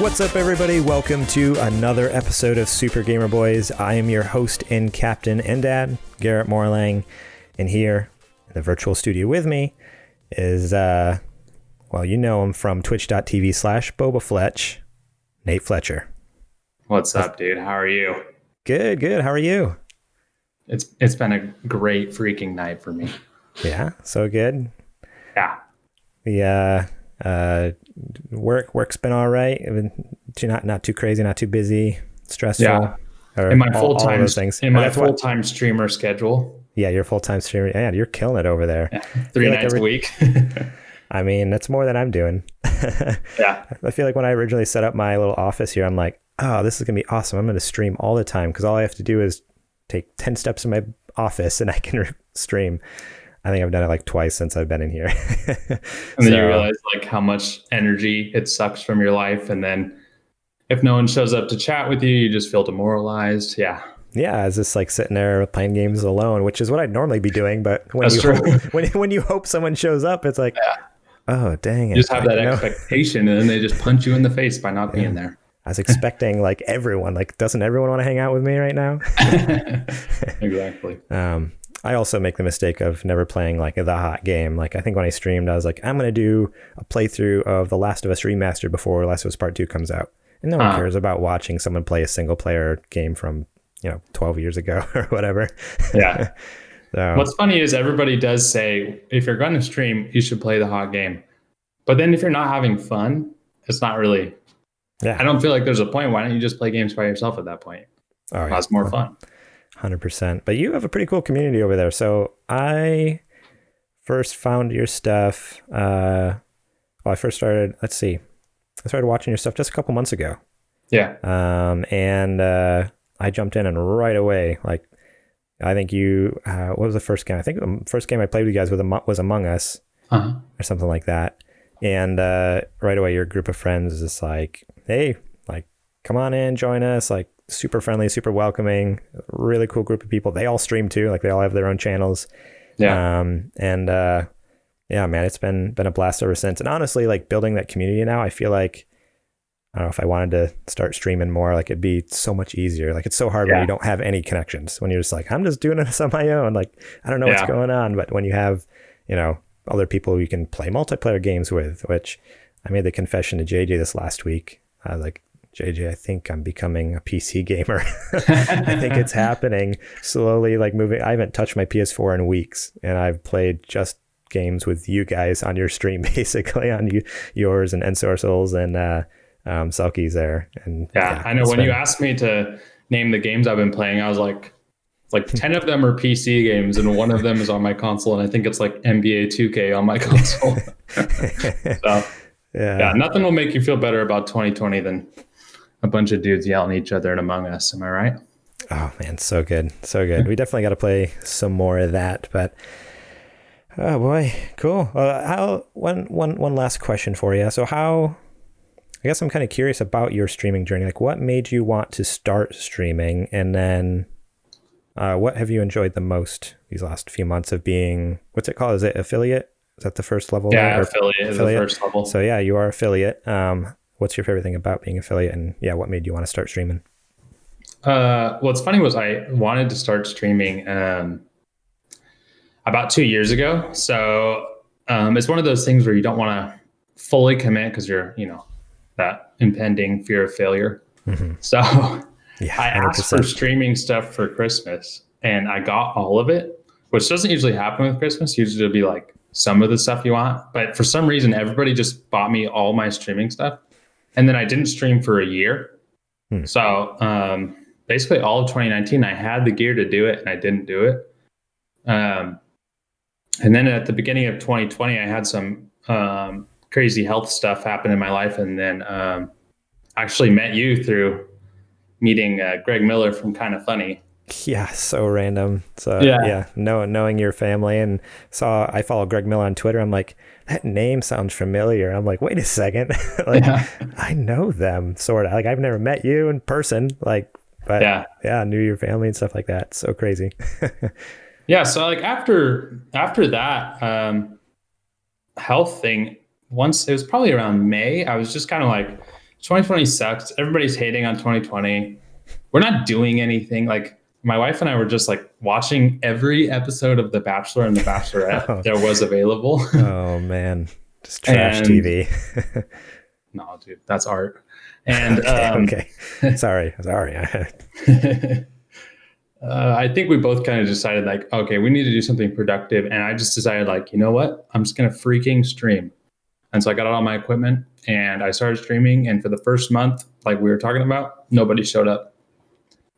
What's up, everybody? Welcome to another episode of Super Gamer Boys. I am your host and captain and dad, Garrett Morlang, and here in the virtual studio with me is, well, you know him from twitch.tv/BobaFletch, Nate Fletcher. What's up, dude? How are you? Good. How are you? It's been a great freaking night for me. Yeah, so good. Yeah. The work's been all right. Not too crazy, not too busy, stressful. Yeah. In my full-time streamer schedule. Yeah, you're full-time streamer. Yeah, you're killing it over there. Yeah. 3 nights a week. I mean, that's more than I'm doing. Yeah. I feel like when I originally set up my little office here, I'm like, oh, this is going to be awesome. I'm going to stream all the time because all I have to do is take 10 steps in my office and I can stream. I think I've done it like twice since I've been in here. And then you realize like how much energy it sucks from your life. And then if no one shows up to chat with you, you just feel demoralized. Yeah. Yeah, I was just like sitting there playing games alone, which is what I'd normally be doing. But when when you hope someone shows up, it's like, oh, dang it. You just have that expectation and then they just punch you in the face by not being there. I was expecting like everyone, like, doesn't everyone want to hang out with me right now? Exactly. I also make the mistake of never playing like the hot game. Like I think when I streamed, I was like, I'm going to do a playthrough of The Last of Us Remastered before Last of Us Part 2 comes out. And no one cares about watching someone play a single player game from, 12 years ago or whatever. Yeah. So, what's funny is everybody does say, if you're going to stream, you should play the hot game. But then if you're not having fun, it's not really, I don't feel like there's a point. Why don't you just play games by yourself at that point? Oh, that's more fun. 100%. But you have a pretty cool community over there. So I first found your stuff. I started watching your stuff just a couple months ago. Yeah. And I jumped in and right away, like, I think what was the first game? I think the first game I played with you guys was Among Us or something like that. And right away, your group of friends is just like, hey, like, come on in, join us. Like, super friendly, super welcoming, really cool group of people. They all stream too. Like, they all have their own channels. Yeah. Yeah, man, it's been a blast ever since. And honestly, like, building that community now, I feel like, I don't know, if I wanted to start streaming more, like, it'd be so much easier. Like, it's so hard when you don't have any connections, when you're just like, I'm just doing this on my own. Like, I don't know what's going on. But when you have, other people you can play multiplayer games with, which I made the confession to JJ this last week. I was like, JJ, I think I'm becoming a PC gamer. I think it's happening slowly, like moving. I haven't touched my PS4 in weeks, and I've played just games with you guys on your stream, basically on yours and Ensorcels and Selkies there. And I know when you asked me to name the games I've been playing, I was like 10 of them are PC games and one of them is on my console, and I think it's like NBA 2K on my console. So nothing will make you feel better about 2020 than a bunch of dudes yelling at each other in Among Us. Am I right? Oh man, so good. We definitely got to play some more of that. But oh boy, cool. One last question for you. So I guess I'm kind of curious about your streaming journey. Like, what made you want to start streaming, and then what have you enjoyed the most these last few months of being, what's it called? Is it affiliate? Is that the first level? Yeah, affiliate is the first level. So yeah, you are affiliate. What's your favorite thing about being affiliate, and what made you want to start streaming? What's funny was I wanted to start streaming about 2 years ago. So it's one of those things where you don't want to fully commit because you're, that impending fear of failure. Mm-hmm. So I asked for streaming stuff for Christmas and I got all of it, which doesn't usually happen with Christmas. Usually it'll be like some of the stuff you want, but for some reason, everybody just bought me all my streaming stuff. And then I didn't stream for a year. So basically all of 2019, I had the gear to do it and I didn't do it. And then at the beginning of 2020, I had some crazy health stuff happen in my life. And then actually met you through meeting Greg Miller from Kind of Funny. Yeah, so random. So knowing your family, and I follow Greg Miller on Twitter. I'm like, that name sounds familiar. I'm like, wait a second, I know them sort of. Like, I've never met you in person, but I knew your family and stuff like that. So crazy. Yeah, so like after that health thing, once it was probably around May, I was just kind of like, 2020 sucks. Everybody's hating on 2020. We're not doing anything. Like my wife and I were just like watching every episode of The Bachelor and The Bachelorette there was available. Oh man, just trash TV. No, dude, that's art. And okay. Sorry. I think we both kind of decided like, okay, we need to do something productive. And I just decided like, you know what? I'm just going to freaking stream. And so I got all my equipment and I started streaming. And for the first month, like we were talking about, nobody showed up.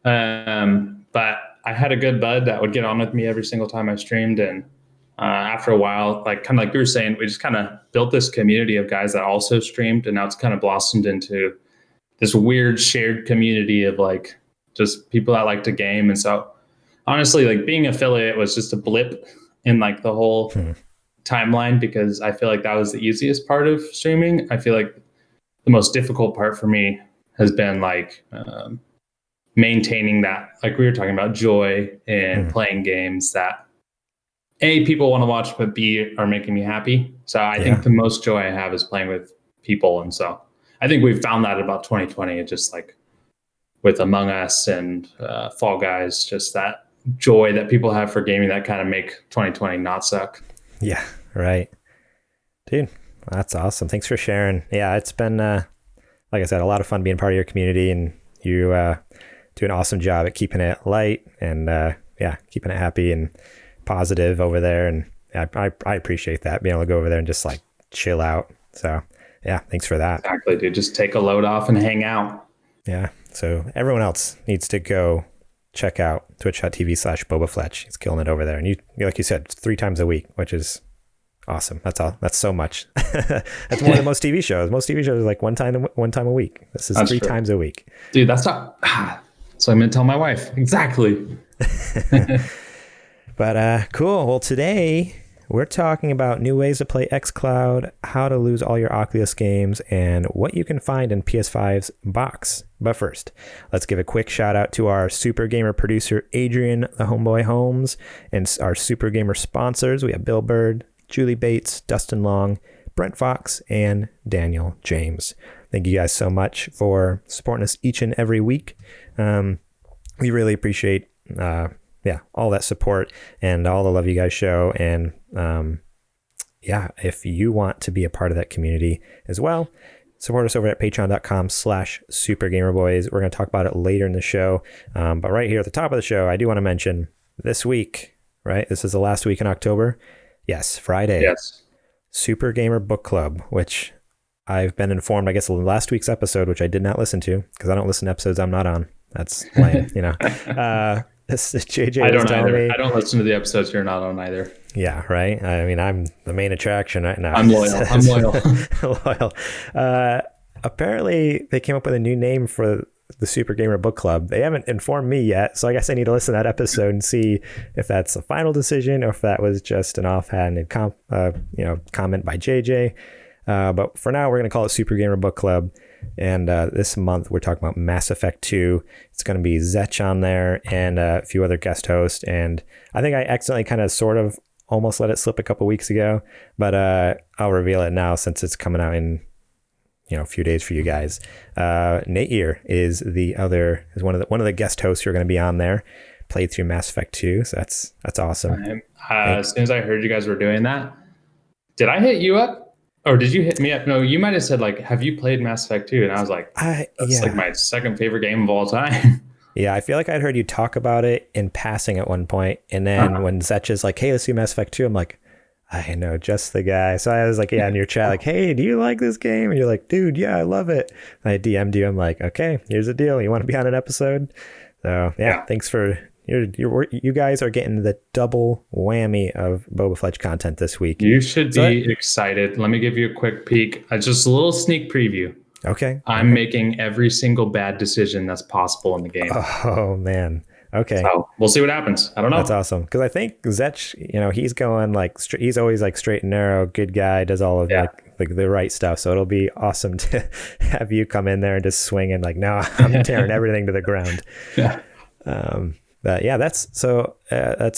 But I had a good bud that would get on with me every single time I streamed. And after a while, like kind of like you were saying, we just kind of built this community of guys that also streamed. And now it's kind of blossomed into this weird shared community of like just people that like to game. And so honestly, like being affiliate was just a blip in like the whole timeline, because I feel like that was the easiest part of streaming. I feel like the most difficult part for me has been like maintaining that, like we were talking about, joy in playing games that A, people want to watch, but B, are making me happy. So I think the most joy I have is playing with people. And so I think we've found that about 2020. It just like with Among Us and Fall Guys, just that joy that people have for gaming that kind of make 2020 not suck. Yeah, right. Dude, that's awesome. Thanks for sharing. Yeah, it's been, like I said, a lot of fun being part of your community, and you do an awesome job at keeping it light and keeping it happy and positive over there. And I appreciate that, being able to go over there and just like chill out. So yeah, thanks for that. Exactly, dude. Just take a load off and hang out. Yeah. So everyone else needs to go check out twitch.tv/BobaFletch. He's killing it over there. And you, like you said, 3 times a week, which is awesome. That's all. That's so much. That's more than most TV shows. Most TV shows are like one time a week. This is 3 times a week. Dude, that's not. So I'm going to tell my wife. Exactly. But cool. Well, today we're talking about new ways to play xCloud, how to lose all your Oculus games, and what you can find in PS5's box. But first, let's give a quick shout out to our Super Gamer producer, Adrian the Homeboy Holmes, and our Super Gamer sponsors. We have Bill Bird, Julie Bates, Dustin Long, Brent Fox, and Daniel James. Thank you guys so much for supporting us each and every week. We really appreciate all that support and all the love you guys show. And if you want to be a part of that community as well, support us over at patreon.com/supergamerboys. We're going to talk about it later in the show. But right here at the top of the show, I do want to mention this week, right? This is the last week in October. Yes, Friday. Yes. Super Gamer Book Club, which I've been informed, I guess, last week's episode, which I did not listen to because I don't listen to episodes I'm not on. That's lame, you know. JJ I don't either. I don't listen to the episodes you're not on either. Yeah, right. I mean, I'm the main attraction right now. I'm loyal. Loyal. Apparently, they came up with a new name for the Super Gamer Book Club. They haven't informed me yet, so I guess I need to listen to that episode and see if that's a final decision or if that was just an offhanded comment by JJ. But for now, we're going to call it Super Gamer Book Club. And this month, we're talking about Mass Effect 2. It's going to be Zetch on there and a few other guest hosts. And I think I accidentally kind of sort of almost let it slip a couple weeks ago, but I'll reveal it now since it's coming out in a few days for you guys. Nate Ear is one of the guest hosts who are going to be on there. Played through Mass Effect 2, so that's awesome. As soon as I heard you guys were doing that, did I hit you up? Or did you hit me up? No, you might have said, like, have you played Mass Effect 2? And I was like, that's like my second favorite game of all time. Yeah, I feel like I'd heard you talk about it in passing at one point. And then when Zetch is like, hey, let's do Mass Effect 2, I'm like, I know just the guy. So I was like, in your chat, like, hey, do you like this game? And you're like, dude, yeah, I love it. And I DM'd you. I'm like, okay, here's the deal. You want to be on an episode? So thanks for... You guys are getting the double whammy of Boba Fletch content this week. You should be excited. Let me give you a quick peek. Just a little sneak preview. Okay. I'm making every single bad decision that's possible in the game. Oh, man. Okay. So we'll see what happens. I don't know. That's awesome. Because I think Zetch, he's going like, he's always like straight and narrow, good guy, does all of like the right stuff. So it'll be awesome to have you come in there and just swing and like, no, I'm tearing everything to the ground. Yeah. But yeah, that's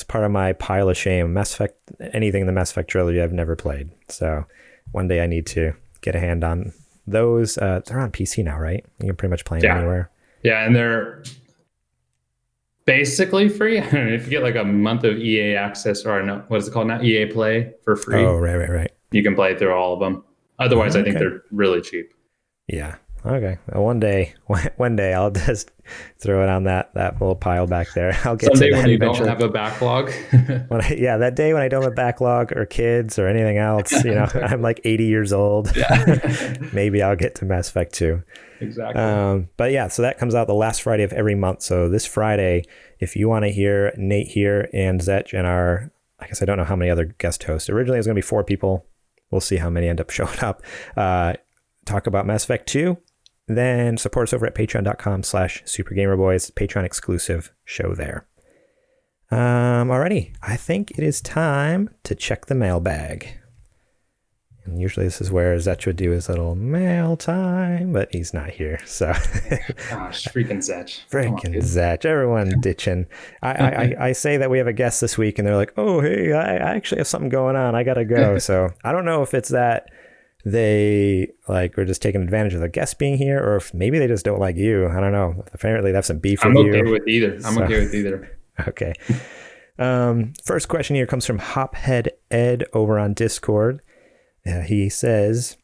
part of my pile of shame. Mass Effect, anything in the Mass Effect trilogy I've never played. So one day I need to get a hand on those, they're on PC now, right? You can pretty much play them anywhere. Yeah, and they're basically free. I don't know if you get like a month of EA access, or no, what is it called now? EA Play for free. Oh, right. You can play through all of them. Otherwise, I think they're really cheap. Yeah. Okay. Well, one day I'll just throw it on that little pile back there. I'll get someday to that when you eventually. don't have a backlog. That day when I don't have a backlog or kids or anything else, exactly. I'm like 80 years old. Yeah. Maybe I'll get to Mass Effect 2. Exactly. But yeah, so that comes out the last Friday of every month. So this Friday, if you want to hear Nate here and Zetch and I guess I don't know how many other guest hosts. Originally it was going to be 4 people. We'll see how many end up showing up. Talk about Mass Effect 2. Then support us over at patreon.com/supergamerboys, Patreon exclusive show there. Alrighty, I think it is time to check the mailbag. And usually this is where Zetch would do his little mail time, but he's not here. So gosh, freaking Zetch. Zetch. Everyone ditching. I say that we have a guest this week and they're like, oh, hey, I actually have something going on. I got to go. So I don't know if it's that they like are just taking advantage of the guest being here, or if maybe they just don't like you. I don't know. Apparently they have some beef with you. I'm okay with either. Okay. First question here comes from Hophead Ed over on Discord. He says,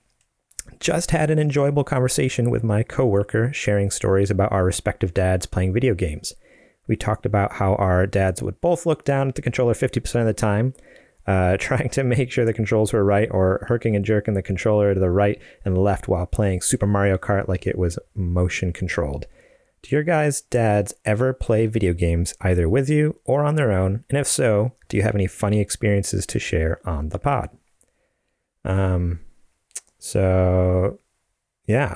just had an enjoyable conversation with my coworker sharing stories about our respective dads playing video games. We talked about how our dads would both look down at the controller 50% of the time, trying to make sure the controls were right, or herking and jerking the controller to the right and left while playing Super Mario Kart like it was motion controlled. Do your guys' dads ever play video games either with you or on their own? And if so, do you have any funny experiences to share on the pod? So yeah,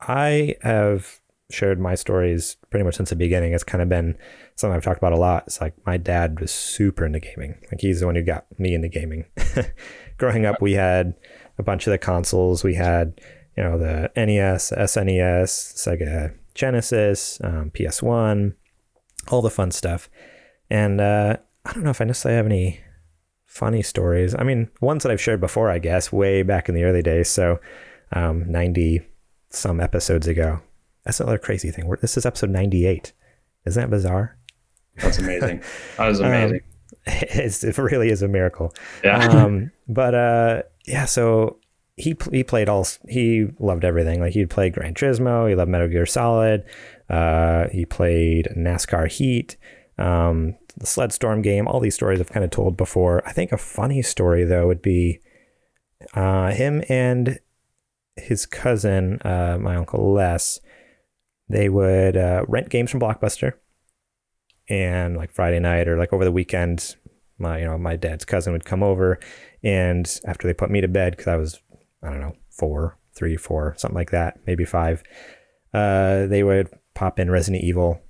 I have shared my stories pretty much since the beginning. It's kind of been something I've talked about a lot. It's like my dad was super into gaming. Like he's the one who got me into gaming. Growing up, we had a bunch of the consoles. We had, the NES, SNES, Sega Genesis, PS1, all the fun stuff. And I don't know if I necessarily have any funny stories. I mean, ones that I've shared before, I guess, way back in the early days. So 90 some episodes ago. That's another crazy thing. This is episode 98. Isn't that bizarre? That's amazing. That was amazing. It really is a miracle. Yeah. So he loved everything. Like he'd play Gran Turismo. He loved Metal Gear Solid. He played NASCAR Heat. The Sled Storm game, all these stories I've kind of told before. I think a funny story, though, would be him and his cousin, my Uncle Les. They would rent games from Blockbuster, and like Friday night or like over the weekend, my dad's cousin would come over, and after they put me to bed, because I was, I don't know, 3, 4, something like that, maybe 5, they would pop in the Resident Evil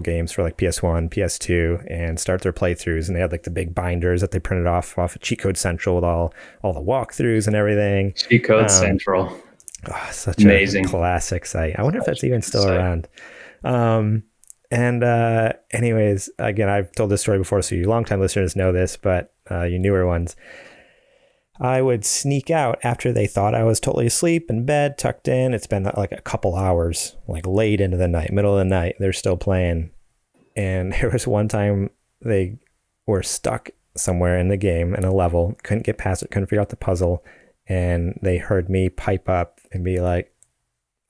games for like PS1, PS2, and start their playthroughs. And they had like the big binders that they printed off of Cheat Code Central with all the walkthroughs and everything. Cheat Code Central. Oh, such amazing. A classic site. I wonder if that's even still around. Anyways, again, I've told this story before, so you longtime listeners know this, but you newer ones. I would sneak out after they thought I was totally asleep in bed, tucked in. It's been like a couple hours, like late into the night, middle of the night. They're still playing. And there was one time they were stuck somewhere in the game in a level, couldn't get past it, couldn't figure out the puzzle. And they heard me pipe up and be like,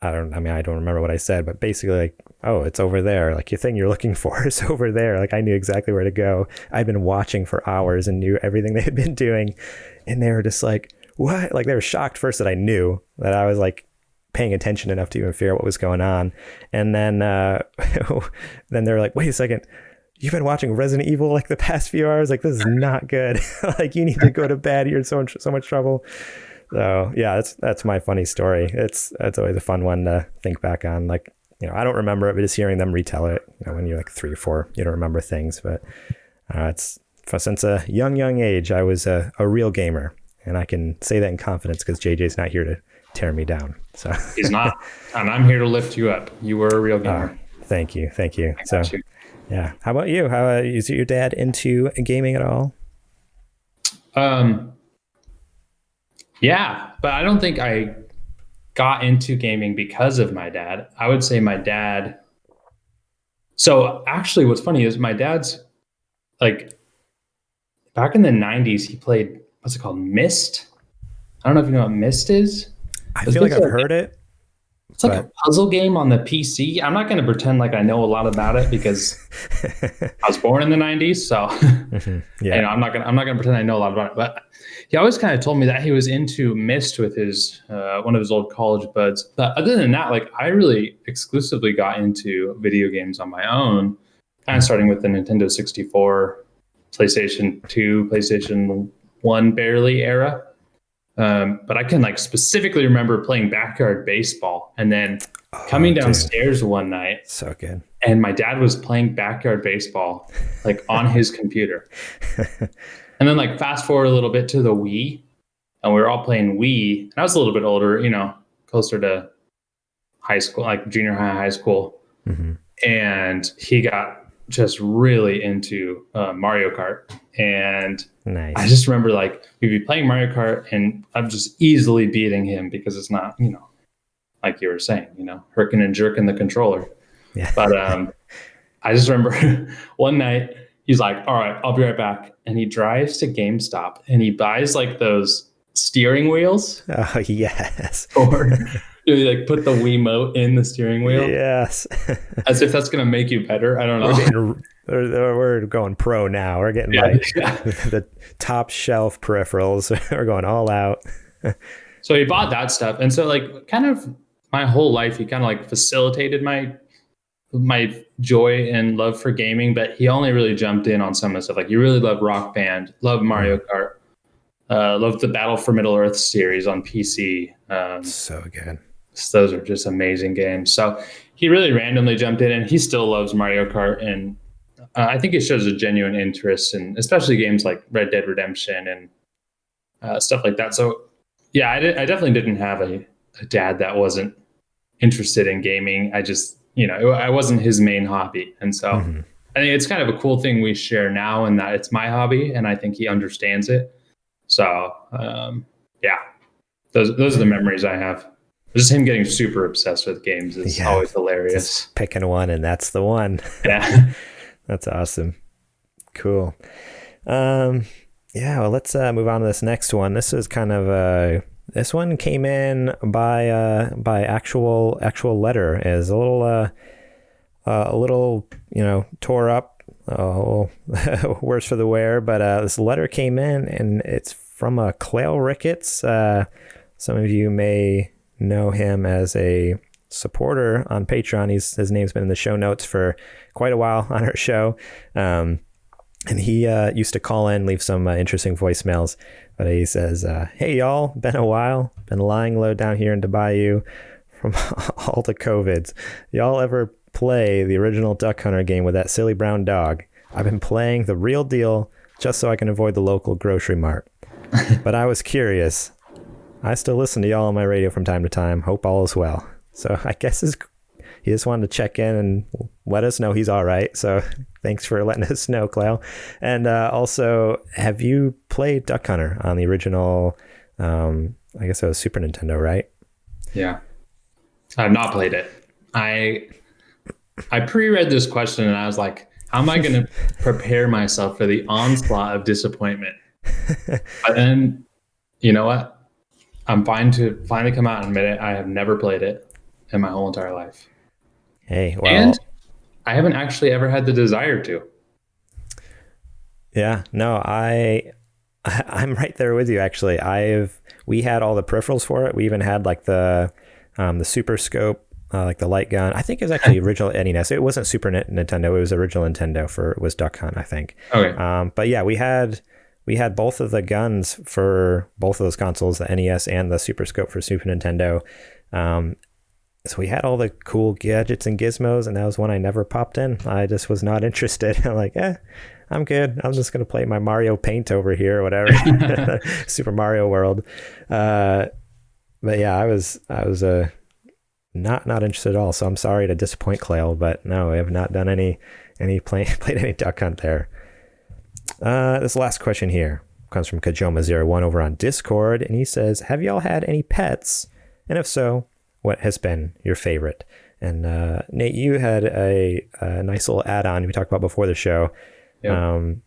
I don't remember what I said, but basically like, oh, it's over there. Like your thing you're looking for is over there. Like I knew exactly where to go. I'd been watching for hours and knew everything they had been doing. And they were just like, what? Like they were shocked first that I knew that I was like paying attention enough to even figure out what was going on. And then, then they're like, wait a second, you've been watching Resident Evil like the past few hours. Like, this is not good. Like you need to go to bed. You're in so much trouble. So yeah, that's my funny story. It's always a fun one to think back on. Like, I don't remember it, but just hearing them retell it, when you're like 3 or 4, you don't remember things, but it's since a young age, I was a real gamer, and I can say that in confidence because JJ's not here to tear me down. So he's not, and I'm here to lift you up. You were a real gamer. Thank you. So yeah. How about you? Is your dad into gaming at all? Yeah, but I don't think I got into gaming because of my dad. I would say my dad. So actually, what's funny is my dad's like back in the 90s, he played, what's it called? Myst. I don't know if you know what Myst is. I feel like I've heard it. It's like a puzzle game on the PC. I'm not going to pretend like I know a lot about it because I was born in the 90s. So yeah, I'm not gonna pretend I know a lot about it. But he always kind of told me that he was into Myst with his one of his old college buds. But other than that, like I really exclusively got into video games on my own, kind of starting with the Nintendo 64, PlayStation 2, PlayStation 1 barely era. But I can like specifically remember playing backyard baseball and then coming downstairs one night. So good. And my dad was playing backyard baseball like on his computer. And then like fast forward a little bit to the Wii, and we were all playing Wii. And I was a little bit older, closer to high school, like junior high school. Mm-hmm. And he got just really into Mario Kart. And nice. I just remember like we'd be playing Mario Kart and I'm just easily beating him because it's not, like you were saying, herking and jerking the controller. Yeah. But I just remember one night he's like, all right, I'll be right back. And he drives to GameStop and he buys like those steering wheels. Oh, yes. Or you like put the Wiimote in the steering wheel. Yes. As if that's going to make you better. I don't know. We're going pro now. We're getting the top shelf peripherals. We're going all out. So he bought that stuff. And so like kind of my whole life, he kind of like facilitated my joy and love for gaming, but he only really jumped in on some of the stuff. Like he really loved Rock Band, loved Mario Kart, loved the Battle for Middle Earth series on PC. So good. Those are just amazing games. So he really randomly jumped in and he still loves Mario Kart. And I think it shows a genuine interest in especially games like Red Dead Redemption and stuff like that. So yeah, I definitely didn't have a dad that wasn't interested in gaming. I just, I wasn't his main hobby. And so I think it's kind of a cool thing we share now in that it's my hobby and I think he understands it. So yeah, those are the memories I have. Just him getting super obsessed with games is always hilarious. Just picking one and that's the one. Yeah. That's awesome. Cool. Well, let's move on to this next one. This is kind of this one came in by actual letter. Is a little tore up. Worse for the wear. But this letter came in and it's from Clel Rickets. Some of you may know him as a supporter on Patreon. His name's been in the show notes for quite a while on our show. And he used to call in, leave some interesting voicemails. But he says, hey, y'all, been a while. Been lying low down here in Bayou from all the COVIDs. Y'all ever play the original Duck Hunter game with that silly brown dog? I've been playing the real deal just so I can avoid the local grocery mart. But I was curious. I still listen to y'all on my radio from time to time. Hope all is well. So I guess he just wanted to check in and let us know he's all right. So thanks for letting us know, Clel. And also, have you played Duck Hunter on the original, I guess it was Super Nintendo, right? Yeah. I've not played it. I pre-read this question and I was like, how am I going to prepare myself for the onslaught of disappointment? But then, you know what? I'm fine to finally come out and admit it. I have never played it in my whole entire life. Hey, well, and I haven't actually ever had the desire to. Yeah, no, I'm right there with you. Actually, we had all the peripherals for it. We even had like the Super Scope, like the light gun. I think it was actually original NES. It wasn't Super Nintendo. It was original Nintendo it was Duck Hunt, I think. Okay. But yeah, we had both of the guns for both of those consoles, the NES and the Super Scope for Super Nintendo. So we had all the cool gadgets and gizmos, and that was one I never popped in. I just was not interested. I'm like, I'm good. I'm just going to play my Mario Paint over here or whatever. Super Mario World. But yeah, I was not interested at all. So I'm sorry to disappoint Clel, but no, I have not done played any Duck Hunt there. This last question here. comes from Kajoma01 over on Discord, and he says, have y'all had any pets? And if so, what has been your favorite? And Nate, you had a nice little add-on we talked about before the show. Yep.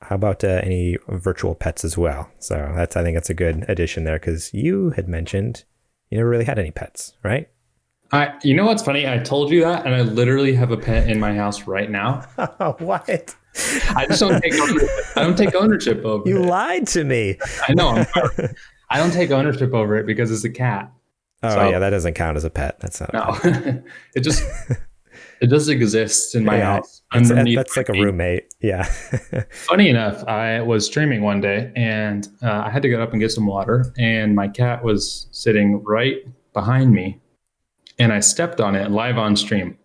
How about any virtual pets as well? So I think that's a good addition there, because you had mentioned you never really had any pets, right? You know what's funny? I told you that, and I literally have a pet in my house right now. What? I just don't take ownership. I don't take ownership over it. You lied to me. I know. I don't take ownership over it because it's a cat. Oh, yeah, that doesn't count as a pet. That's not. No, it just exists in my house. That's like a roommate. Yeah. Funny enough, I was streaming one day, and I had to get up and get some water, and my cat was sitting right behind me, and I stepped on it live on stream.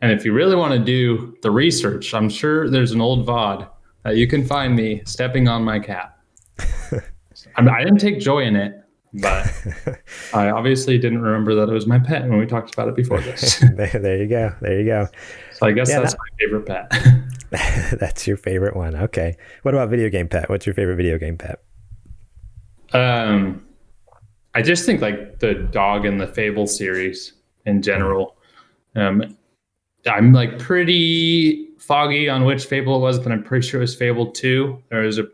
And if you really want to do the research, I'm sure there's an old VOD that you can find me stepping on my cat. I didn't take joy in it, but I obviously didn't remember that it was my pet when we talked about it before this. There you go. There you go. So I guess that's my favorite pet. That's your favorite one. Okay. What about video game pet? What's your favorite video game pet? I just think like the dog in the Fable series in general. I'm like pretty foggy on which Fable it was, but I'm pretty sure it was Fable 2. There was a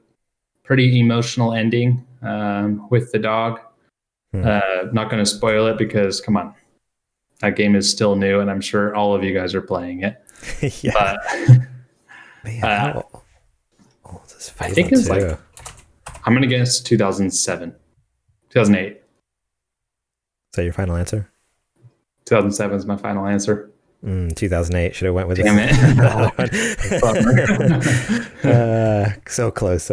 pretty emotional ending with the dog. Not going to spoil it because, come on, that game is still new, and I'm sure all of you guys are playing it. Yeah. Man, how old is Fable I think it's 2? Like, I'm going to guess 2007. 2008. Is that your final answer? 2007 is my final answer. 2008 should have went with Damn it. So close.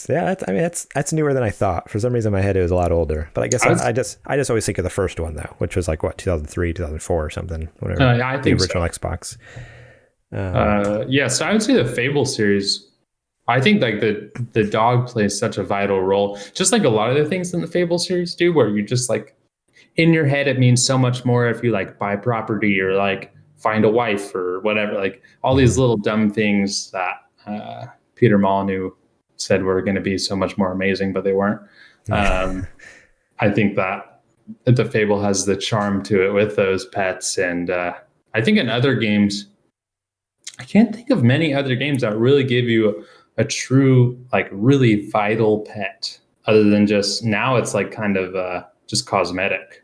Yeah, that's newer than I thought. For some reason in my head it was a lot older, but I guess I just always think of the first one though, which was like what, 2003, 2004 or something, whatever. I think the original Xbox. So I would say the Fable series. I think like the dog plays such a vital role, just like a lot of the things in the Fable series do, where you just like in your head it means so much more if you like buy property or like find a wife or whatever, like all these little dumb things that Peter Molyneux said were going to be so much more amazing, but they weren't. I think that the Fable has the charm to it with those pets. And I think in other games, I can't think of many other games that really give you a true, like really vital pet other than just now it's like kind of just cosmetic.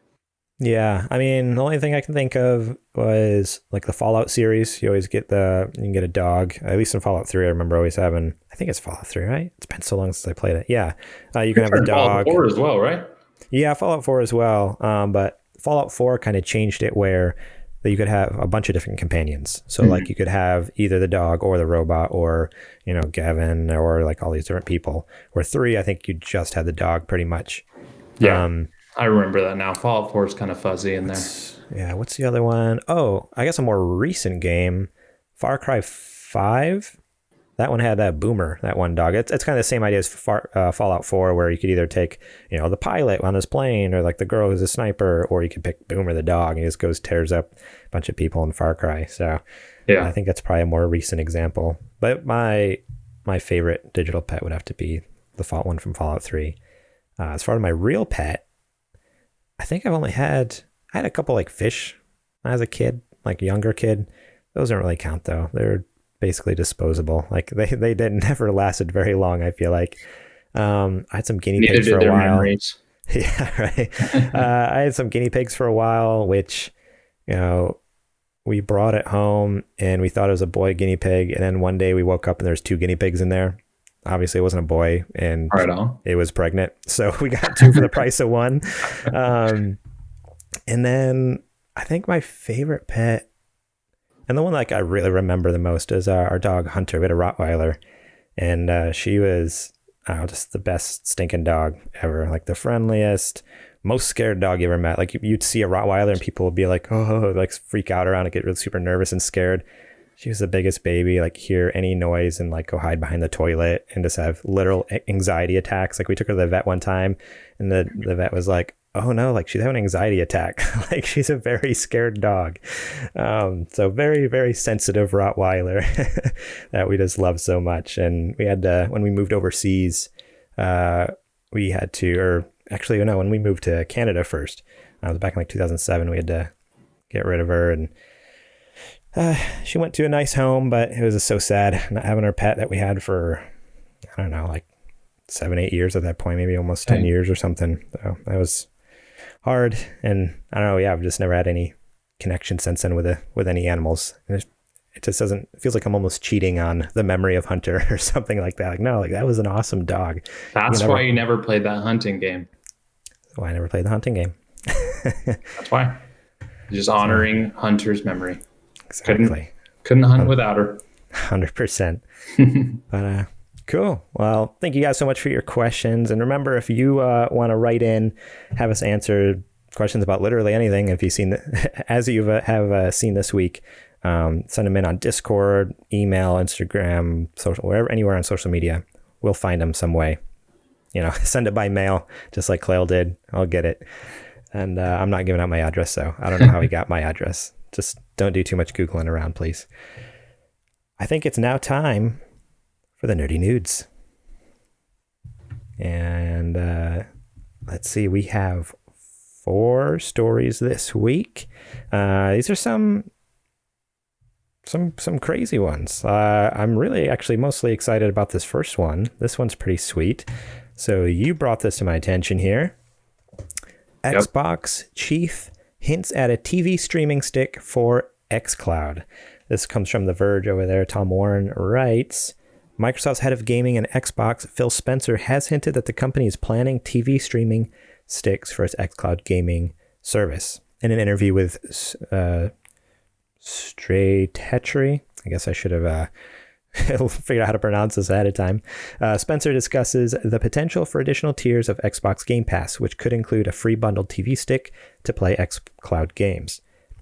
Yeah, I mean, the only thing I can think of was like the Fallout series. You can get a dog. At least in Fallout 3, I remember always having. I think it's Fallout 3, right? It's been so long since I played it. Yeah, you can have a dog. Fallout 4 as well, right? Yeah, Fallout 4 as well. But Fallout 4 kind of changed it where you could have a bunch of different companions. So like you could have either the dog or the robot or Gavin or like all these different people. Where 3, I think you just had the dog pretty much. Yeah. I remember that now. Fallout 4 is kind of fuzzy in there. Yeah, what's the other one? Oh, I guess a more recent game, Far Cry 5. That one had that Boomer, that one dog. It's kind of the same idea as Fallout 4, where you could either take, the pilot on his plane, or like the girl who's a sniper, or you could pick Boomer the dog, and he just goes tears up a bunch of people in Far Cry. So yeah, I think that's probably a more recent example. But my favorite digital pet would have to be the one from Fallout 3. As far as my real pet, I think I had a couple like fish when I was a kid, like younger kid. Those don't really count though. They're basically disposable. Like they never lasted very long, I feel like. I had some guinea pigs for a while. Memories. Yeah, right. I had some guinea pigs for a while, which, we brought it home and we thought it was a boy guinea pig. And then one day we woke up and there's 2 guinea pigs in there. Obviously it wasn't a boy and it was pregnant. So we got 2 for the price of 1. And then I think my favorite pet, and the one like I really remember the most, is our dog Hunter. We had a Rottweiler, and she was just the best stinking dog ever. Like the friendliest, most scared dog you ever met. Like you'd see a Rottweiler and people would be like, oh, like freak out around and get really super nervous and scared. She was the biggest baby, like hear any noise and like go hide behind the toilet and just have literal anxiety attacks. Like we took her to the vet one time and the vet was like, oh no, like she's having an anxiety attack. Like she's a very scared dog. So very, very sensitive Rottweiler that we just love so much. And we had when we moved overseas, we had to, or actually, no, when we moved to Canada first, I was back in like 2007, we had to get rid of her, and she went to a nice home, but it was just so sad not having our pet that we had for, I don't know, like 7-8 years at that point, maybe almost 10 years or something. So that was hard. And I don't know. Yeah. I've just never had any connection since then with any animals. And it just doesn't, it feels like I'm almost cheating on the memory of Hunter or something like that. Like, no, like that was an awesome dog. That's why you never played that hunting game. Why I never played the hunting game. That's why. Just honoring Hunter's memory. Exactly. Couldn't hunt without her. 100%. But cool. Well, thank you guys so much for your questions. And remember, if you want to write in, have us answer questions about literally anything, if you've seen, as you have seen this week, send them in on Discord, email, Instagram, social, wherever, anywhere on social media. We'll find them some way. Send it by mail, just like Clel did. I'll get it. And I'm not giving out my address, so I don't know how he got my address. Just don't do too much Googling around, please. I think it's now time for the nerdy nudes. And let's see, we have 4 stories this week. These are some crazy ones. I'm really actually mostly excited about this first one. This one's pretty sweet. So you brought this to my attention here. Yep. Xbox chief hints at a TV streaming stick for xCloud. This comes from The Verge over there. Tom Warren writes, Microsoft's head of gaming and Xbox, Phil Spencer, has hinted that the company is planning TV streaming sticks for its xCloud gaming service. In an interview with Stratechery, I guess I should have figured out how to pronounce this ahead of time. Spencer discusses the potential for additional tiers of Xbox Game Pass, which could include a free bundled TV stick to play xCloud games.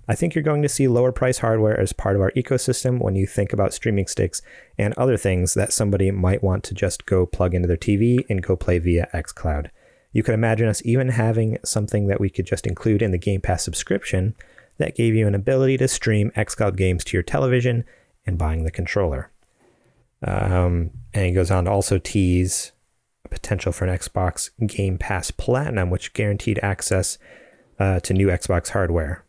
I think you're going to see lower price hardware as part of our ecosystem when you think about streaming sticks and other things that somebody might want to just go plug into their TV and go play via xCloud. You could imagine us even having something that we could just include in the Game Pass subscription that gave you an ability to stream xCloud games to your television and buying the controller. And he goes on to also tease a potential for an Xbox Game Pass Platinum, which guaranteed access to new Xbox hardware.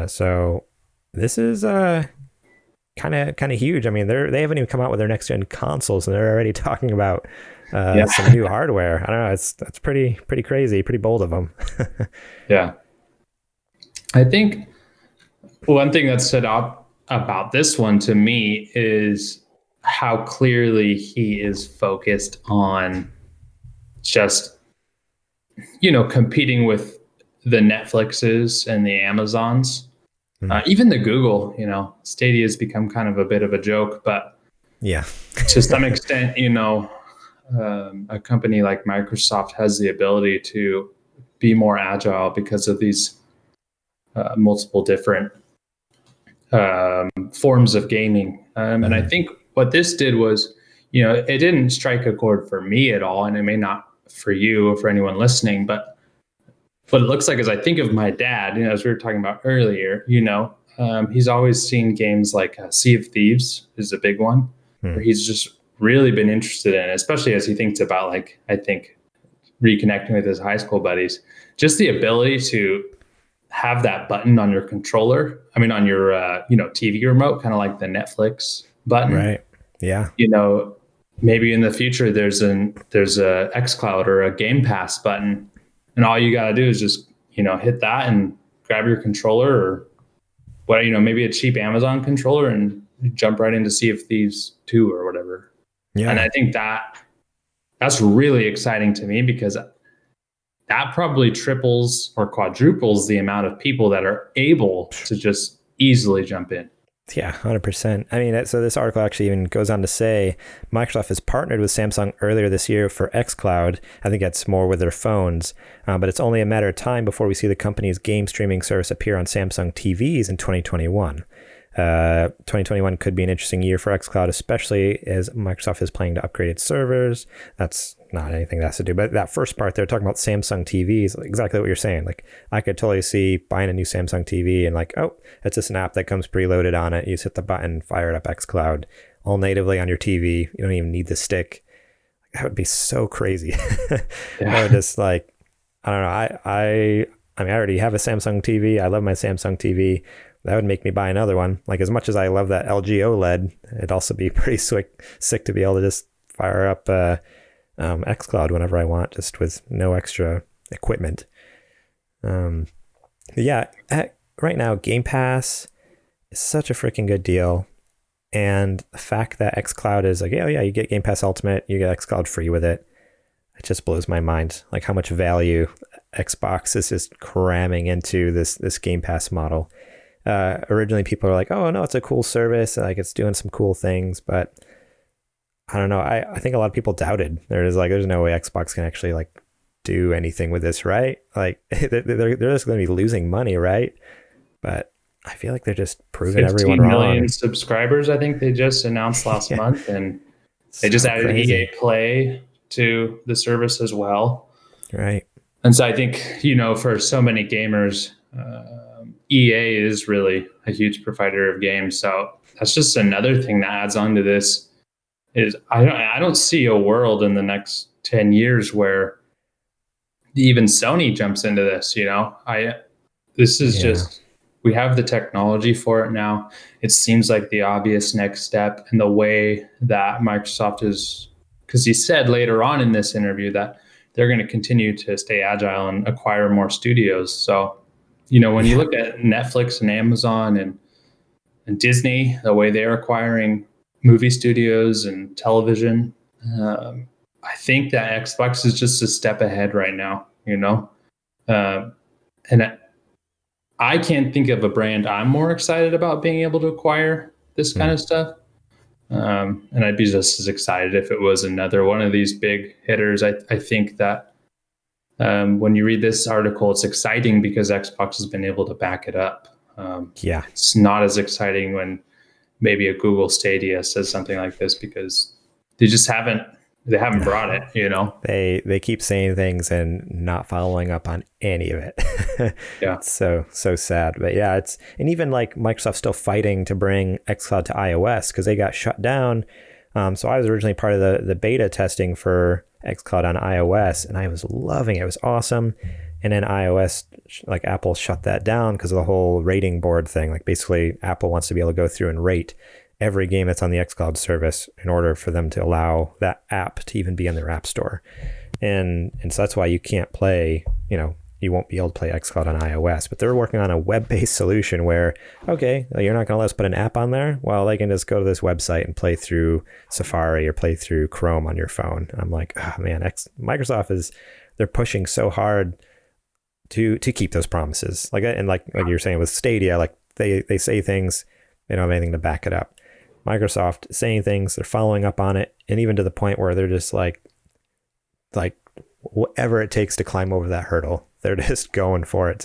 So this is kind of huge. I mean, they haven't even come out with their next gen consoles, and they're already talking about some new hardware. I don't know. That's pretty crazy, pretty bold of them. Yeah, I think one thing that stood out about this one to me is how clearly he is focused on just, competing with the Netflixes and the Amazons, even the Google, Stadia has become kind of a bit of a joke, but yeah, to some extent, a company like Microsoft has the ability to be more agile because of these multiple different forms of gaming. And I think what this did was, it didn't strike a chord for me at all, and it may not for you or for anyone listening, but what it looks like is I think of my dad, as we were talking about earlier, he's always seen games like Sea of Thieves is a big one, where he's just really been interested in, especially as he thinks about, I think, reconnecting with his high school buddies. Just the ability to have that button on your controller, on your, TV remote, kind of like the Netflix button. Right. Yeah. Maybe in the future there's a xCloud or a Game Pass button, and all you got to do is just, hit that and grab your controller or what, maybe a cheap Amazon controller and jump right into Sea of Thieves 2 or whatever. Yeah. And I think that's really exciting to me, because that probably triples or quadruples the amount of people that are able to just easily jump in. Yeah, 100%. So this article actually even goes on to say Microsoft has partnered with Samsung earlier this year for xCloud. I think that's more with their phones, but it's only a matter of time before we see the company's game streaming service appear on Samsung TVs in 2021. 2021 could be an interesting year for xCloud, especially as Microsoft is planning to upgrade its servers. That's not anything that has to do, but that first part, they're talking about Samsung TVs, exactly what you're saying. I could totally see buying a new Samsung TV and it's just an app that comes preloaded on it. You just hit the button, fire it up xCloud, all natively on your TV. You don't even need the stick. That would be so crazy. I would just like, I don't know. I mean, I already have a Samsung TV. I love my Samsung TV. That would make me buy another one. Like, as much as I love that LG OLED, it'd also be pretty sick to be able to just fire up xCloud whenever I want, just with no extra equipment. Yeah, right now, Game Pass is such a freaking good deal. And the fact that xCloud is like, oh yeah, you get Game Pass Ultimate, you get xCloud free with it. It just blows my mind, like how much value Xbox is just cramming into this Game Pass model. Originally, people were like, oh no, it's a cool service, like it's doing some cool things, but I don't know. I think a lot of people doubted. There's no way Xbox can actually like do anything with this, right? Like they're just going to be losing money, right? But I feel like they're just proving everyone wrong. 15 million subscribers, I think they just announced last month, and they just added crazy. EA Play to the service as well. Right. And so I think, for so many gamers, EA is really a huge provider of games. So that's just another thing that adds on to this is I don't see a world in the next 10 years where even Sony jumps into this, this is just, we have the technology for it now. It seems like the obvious next step, and the way that Microsoft is, because he said later on in this interview that they're going to continue to stay agile and acquire more studios. So, when you look at Netflix and Amazon and Disney, the way they're acquiring movie studios and television, I think that Xbox is just a step ahead right now, and I can't think of a brand I'm more excited about being able to acquire this kind of stuff. And I'd be just as excited if it was another one of these big hitters. I think that when you read this article, it's exciting because Xbox has been able to back it up. It's not as exciting when maybe a Google Stadia says something like this, because they just haven't brought it, They keep saying things and not following up on any of it. It's so sad. But yeah, and even like Microsoft's still fighting to bring xCloud to iOS because they got shut down. So I was originally part of the beta testing for xCloud on iOS, and I was loving it. It was awesome. And then iOS, like Apple shut that down because of the whole rating board thing. Like basically Apple wants to be able to go through and rate every game that's on the xCloud service in order for them to allow that app to even be in their app store. And so that's why you can't play, you won't be able to play xCloud on iOS, but they're working on a web-based solution where, okay, you're not going to let us put an app on there. Well, they can just go to this website and play through Safari or play through Chrome on your phone. And I'm like, oh man, Microsoft they're pushing so hard to keep those promises. Like you're saying with Stadia, like they say things, they don't have anything to back it up. Microsoft saying things, they're following up on it, and even to the point where they're just like whatever it takes to climb over that hurdle, they're just going for it.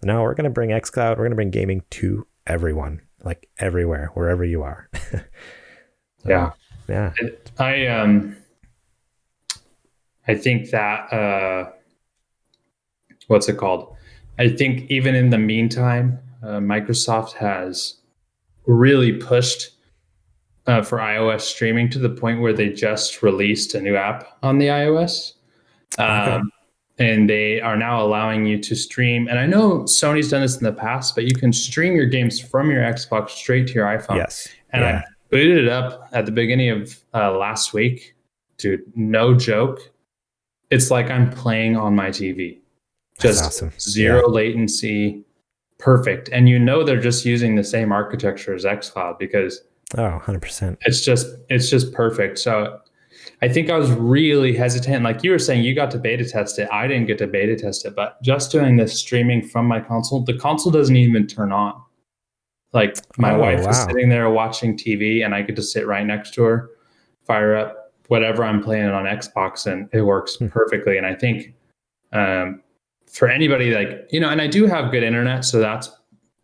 No, we're going to bring xCloud, we're going to bring gaming to everyone, like everywhere, wherever you are. Yeah. I think that what's it called? I think even in the meantime, Microsoft has really pushed for iOS streaming to the point where they just released a new app on the iOS. And they are now allowing you to stream. And I know Sony's done this in the past, but you can stream your games from your Xbox straight to your iPhone. Yes. And I booted it up at the beginning of last week. Dude, no joke. It's like I'm playing on my TV. Just awesome. Zero latency. Perfect. And they're just using the same architecture as xCloud because 100%. It's just perfect. So I think I was really hesitant. Like you were saying, you got to beta test it. I didn't get to beta test it, but just doing this streaming from my console, the console doesn't even turn on. Like my wife is sitting there watching TV, and I get to sit right next to her, fire up whatever I'm playing on Xbox, and it works perfectly. And I think for anybody and I do have good internet, so that's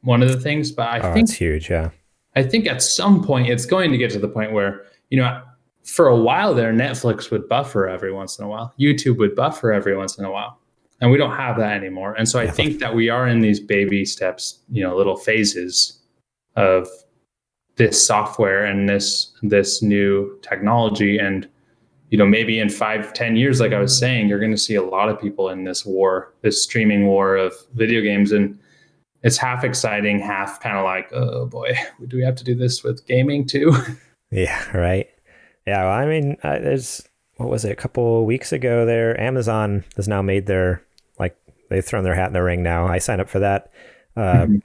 one of the things, but I think it's huge. Yeah. I think at some point it's going to get to the point where, for a while there, Netflix would buffer every once in a while. YouTube would buffer every once in a while. And we don't have that anymore. And so I think that we are in these baby steps, little phases of this software and this new technology. And maybe in 5-10 years, like I was saying, you're going to see a lot of people in this war, this streaming war of video games. And it's half exciting, half kind of like, oh boy, do we have to do this with gaming too? Yeah, right. Yeah, well, I mean, what was it, a couple weeks ago there, Amazon has now made their, like, they've thrown their hat in the ring now. I signed up for that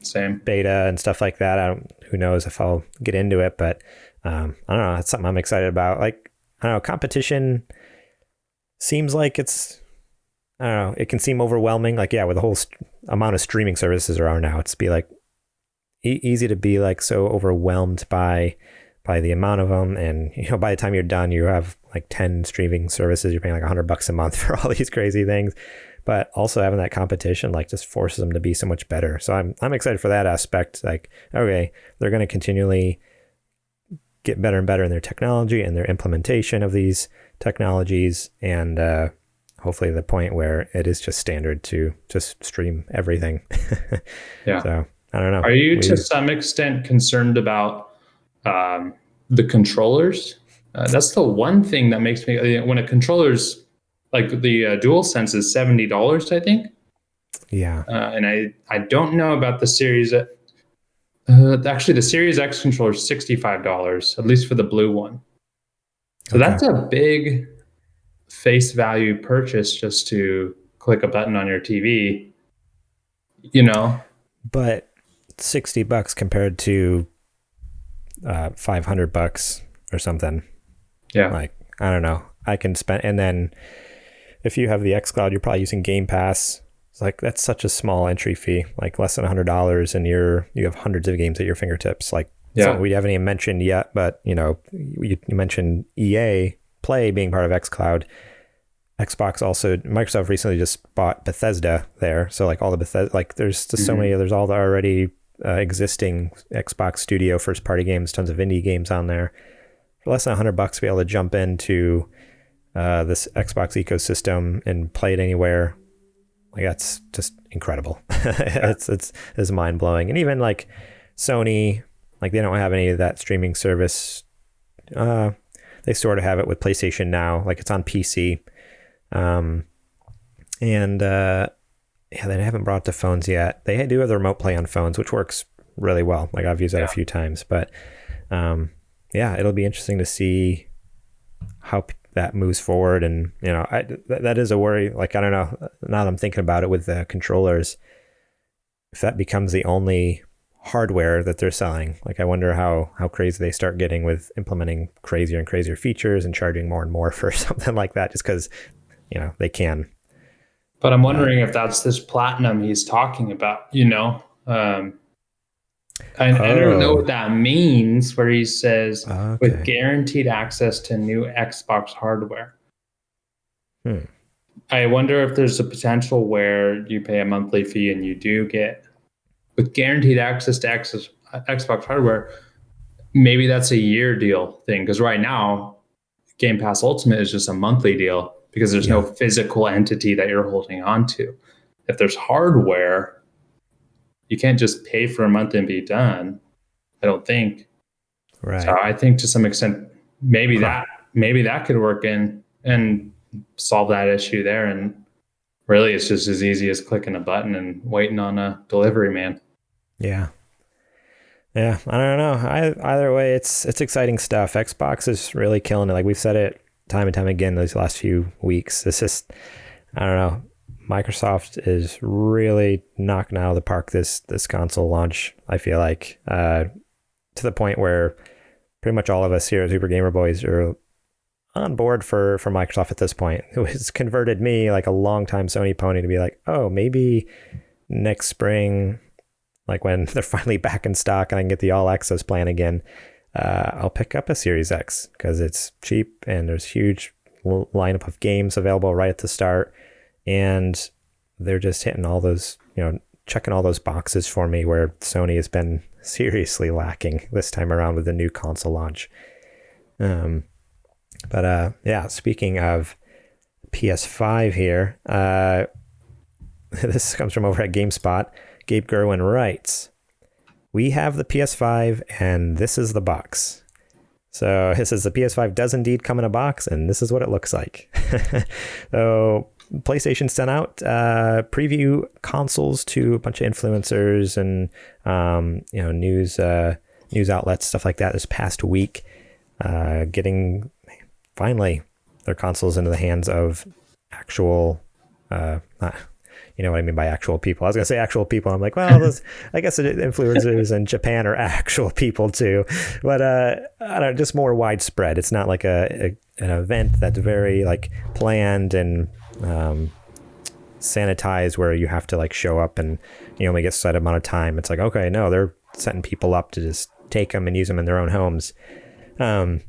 Same beta and stuff like that. Who knows if I'll get into it, but I don't know. That's something I'm excited about. Like, I don't know, competition seems like it's, I don't know, it can seem overwhelming. Like, yeah, with the whole amount of streaming services there are now, it's be like easy to be like so overwhelmed by the amount of them. And, by the time you're done, you have like 10 streaming services. You're paying like $100 a month for all these crazy things. But also having that competition like just forces them to be so much better. So I'm excited for that aspect. Like, okay, they're going to continually get better and better in their technology and their implementation of these technologies, and hopefully the point where it is just standard to just stream everything. Yeah. So I don't know. Are you to some extent concerned about the controllers? That's the one thing that makes me, when a controller's like the DualSense is $70, I think. Yeah. And I don't know about the Series. Actually, the Series X controller is $65, at least for the blue one. So That's a big face value purchase just to click a button on your TV. But $60 compared to $500 or something. Yeah. Like, I don't know. I can spend, and then if you have the xCloud, you're probably using Game Pass. It's like, that's such a small entry fee, like less than $100, and you have hundreds of games at your fingertips. Like, yeah, we haven't even mentioned yet, but you mentioned EA Play being part of xCloud. Xbox also, Microsoft recently just bought Bethesda there, so like all the Bethesda, like there's just so many. There's all the already existing Xbox Studio first party games, tons of indie games on there. For less than $100, be able to jump into this Xbox ecosystem and play it anywhere. Like, that's just incredible. It's mind blowing. And even like Sony, like they don't have any of that streaming service. They sort of have it with PlayStation Now, like it's on PC. They haven't brought it to phones yet. They do have the remote play on phones, which works really well. Like, I've used that a few times, but it'll be interesting to see how that moves forward. And that is a worry. Like, I don't know, now that I'm thinking about it with the controllers, if that becomes the only hardware that they're selling, like, I wonder how crazy they start getting with implementing crazier and crazier features and charging more and more for something like that, just because they can. But I'm wondering if that's this platinum he's talking about. I don't know what that means, where he says with guaranteed access to new Xbox hardware. I wonder if there's a potential where you pay a monthly fee and you do get, with guaranteed access to Xbox hardware, maybe that's a year deal thing. Because right now, Game Pass Ultimate is just a monthly deal because there's no physical entity that you're holding on to. If there's hardware, you can't just pay for a month and be done, I don't think. Right. So I think to some extent, maybe that could work in and solve that issue there. And really, it's just as easy as clicking a button and waiting on a delivery man. Yeah. Yeah, I don't know. Either way, it's exciting stuff. Xbox is really killing it. Like, we've said it time and time again these last few weeks. It's just, I don't know. Microsoft is really knocking out of the park this console launch, I feel like, to the point where pretty much all of us here at Super Gamer Boys are on board for Microsoft at this point. It has converted me, like a long-time Sony pony, to be like, oh, maybe next spring, like when they're finally back in stock and I can get the all access plan again, I'll pick up a Series X because it's cheap and there's huge lineup of games available right at the start. And they're just hitting all those, checking all those boxes for me, where Sony has been seriously lacking this time around with the new console launch. Speaking of PS5 here, this comes from over at GameSpot. Gabe Gerwin writes, "We have the PS5 and this is the box. So it says the PS5 does indeed come in a box, and this is what it looks like. So PlayStation sent out preview consoles to a bunch of influencers and news outlets, stuff like that this past week, getting finally their consoles into the hands of actual you know what I mean by actual people. I was gonna say actual people. I'm like, well, I guess influencers in Japan are actual people too, but I don't know, just more widespread. It's not like an event that's very like planned and sanitized, where you have to like show up and you only get a set amount of time. It's like, okay, no, they're setting people up to just take them and use them in their own homes. It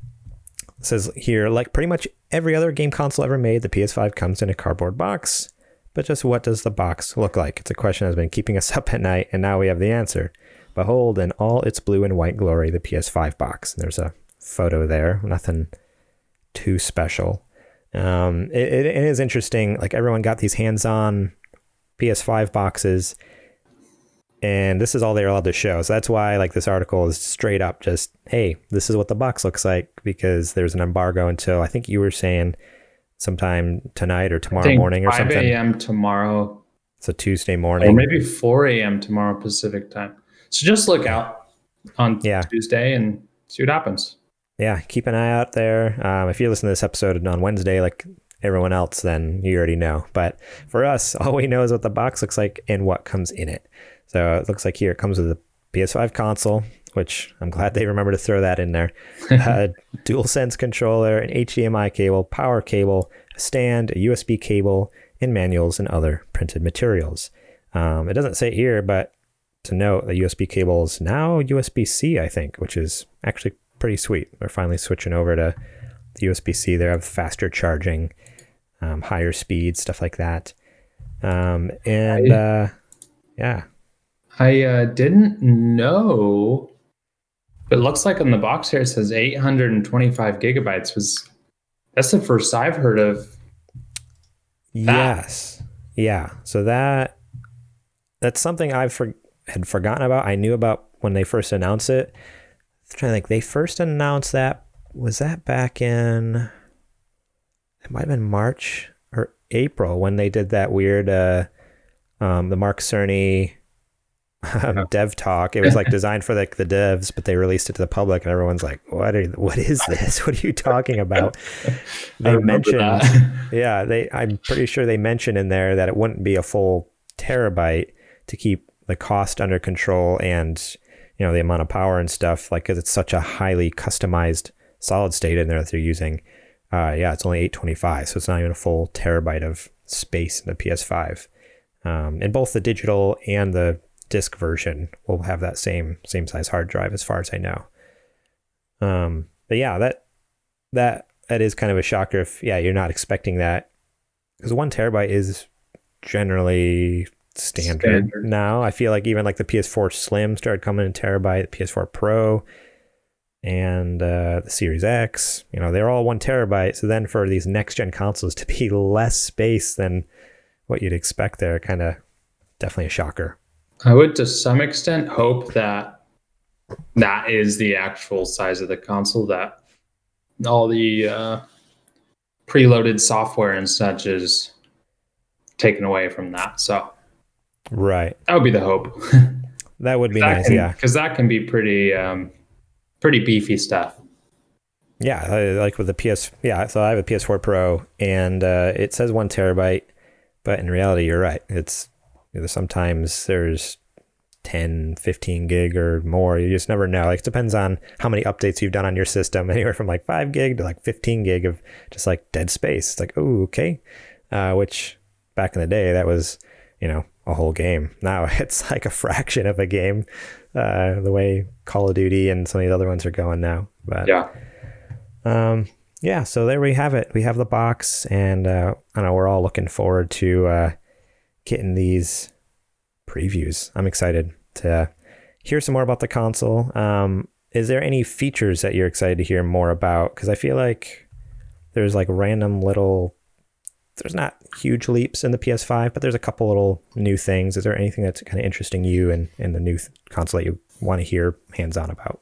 says here, like pretty much every other game console ever made, the PS5 comes in a cardboard box. But just what does the box look like? It's a question that's been keeping us up at night, and now we have the answer. Behold, in all its blue and white glory, the PS5 box. And there's a photo there, nothing too special. It is interesting, like everyone got these hands-on PS5 boxes, and this is all they're allowed to show. So that's why like this article is straight up just, hey, this is what the box looks like, because there's an embargo until, I think you were saying, sometime tonight or tomorrow morning or something. 5 a.m. tomorrow. It's a Tuesday morning. Or maybe 4 a.m. tomorrow Pacific time. So just look out on Tuesday and see what happens. Yeah, keep an eye out there. If you listen to this episode on Wednesday like everyone else, then you already know. But for us, all we know is what the box looks like and what comes in it. So it looks like here it comes with a PS5 console, which I'm glad they remember to throw that in there. DualSense controller, an HDMI cable, power cable, a stand, a USB cable, and manuals and other printed materials. It doesn't say here, but to note, the USB cable is now USB-C, I think, which is actually pretty sweet. They're finally switching over to the USB-C. They have faster charging, higher speed, stuff like that. Yeah. I didn't know. It looks like on the box here it says 825 gigabytes. That's the first I've heard of that. Yes. Yeah. So that's something had forgotten about. I knew about when they first announced it. I'm trying to think. They first announced that. Was that back in? It might have been March or April when they did that weird the Mark Cerny dev talk. It was like designed for like the devs, but they released it to the public, and everyone's like, what is this? What are you talking about? They mentioned I'm pretty sure they mentioned in there that it wouldn't be a full terabyte to keep the cost under control and the amount of power and stuff, like, because it's such a highly customized solid state in there that they're using. It's only 825, so it's not even a full terabyte of space in the PS5. And both the digital and the disk version will have that same size hard drive, as far as I know. But yeah, that is kind of a shocker if you're not expecting that, because 1 terabyte is generally standard now. I feel like even like the PS4 Slim started coming in terabyte, the PS4 Pro and the Series X, they're all 1 terabyte. So then for these next gen consoles to be less space than what you'd expect, there, kind of definitely a shocker. I would, to some extent, hope that is the actual size of the console, that all the preloaded software and such is taken away from that. So, right, that would be the hope. That would be nice, because that can be pretty beefy stuff. Yeah, like with the PS. Yeah, so I have a PS4 Pro, and it says 1 terabyte, but in reality, you're right. It's sometimes there's 10, 15 gig or more. You just never know. Like, it depends on how many updates you've done on your system. Anywhere from like 5 gig to like 15 gig of just like dead space. It's like, oh, okay. Which back in the day, that was, a whole game. Now it's like a fraction of a game, the way Call of Duty and some of the other ones are going now. But so there we have it. We have the box, and I know we're all looking forward to getting these previews. I'm excited to hear some more about the console. Is there any features that you're excited to hear more about? Because I feel like there's like there's not huge leaps in the PS5, but there's a couple little new things. Is there anything that's kind of interesting you in the new console that you want to hear hands-on about?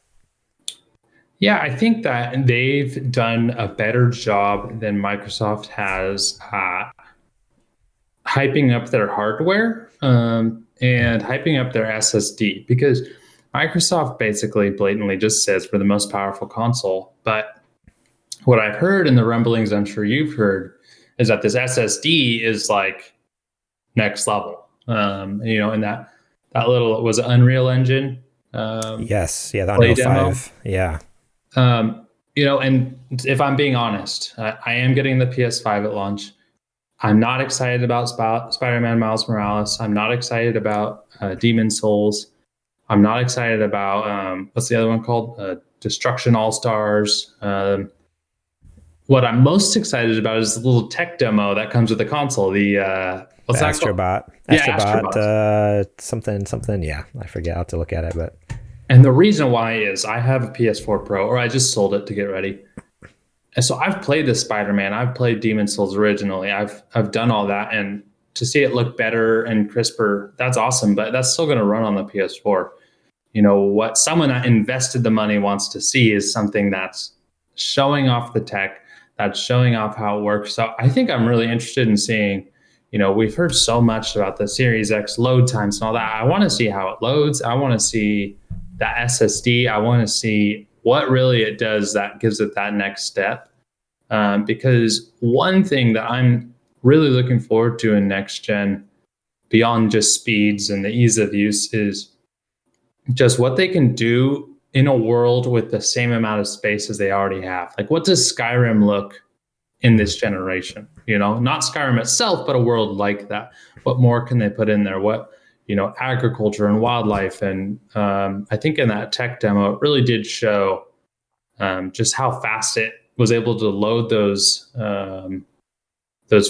Yeah, I think that they've done a better job than Microsoft has hyping up their hardware and hyping up their SSD, because Microsoft basically blatantly just says we're the most powerful console. But what I've heard in the rumblings, I'm sure you've heard, is that this SSD is like next level. And that little, was it Unreal Engine? Yes. Yeah. The Unreal 5. Yeah. And if I'm being honest, I am getting the PS5 at launch. I'm not excited about Spider-Man Miles Morales. I'm not excited about Demon's Souls. I'm not excited about, what's the other one called? Destruction All-Stars. What I'm most excited about is the little tech demo that comes with the console. What's that called? Astrobot. Something. Yeah, I forget. I'll have to look at it. But and the reason why is I have a PS4 Pro, or I just sold it to get ready. And so I've played the Spider-Man. I've played Demon's Souls originally. I've done all that, and to see it look better and crisper, that's awesome. But that's still going to run on the PS4. What someone that invested the money wants to see is something that's showing off the tech, that's showing off how it works. So I think I'm really interested in seeing. We've heard so much about the Series X load times and all that. I want to see how it loads. I want to see the SSD. I want to see what really it does that gives it that next step. Because one thing that I'm really looking forward to in next gen, beyond just speeds and the ease of use, is just what they can do in a world with the same amount of space as they already have. Like, what does Skyrim look in this generation? Not Skyrim itself, but a world like that. What more can they put in there? What, agriculture and wildlife. And I think in that tech demo, it really did show just how fast it was able to load those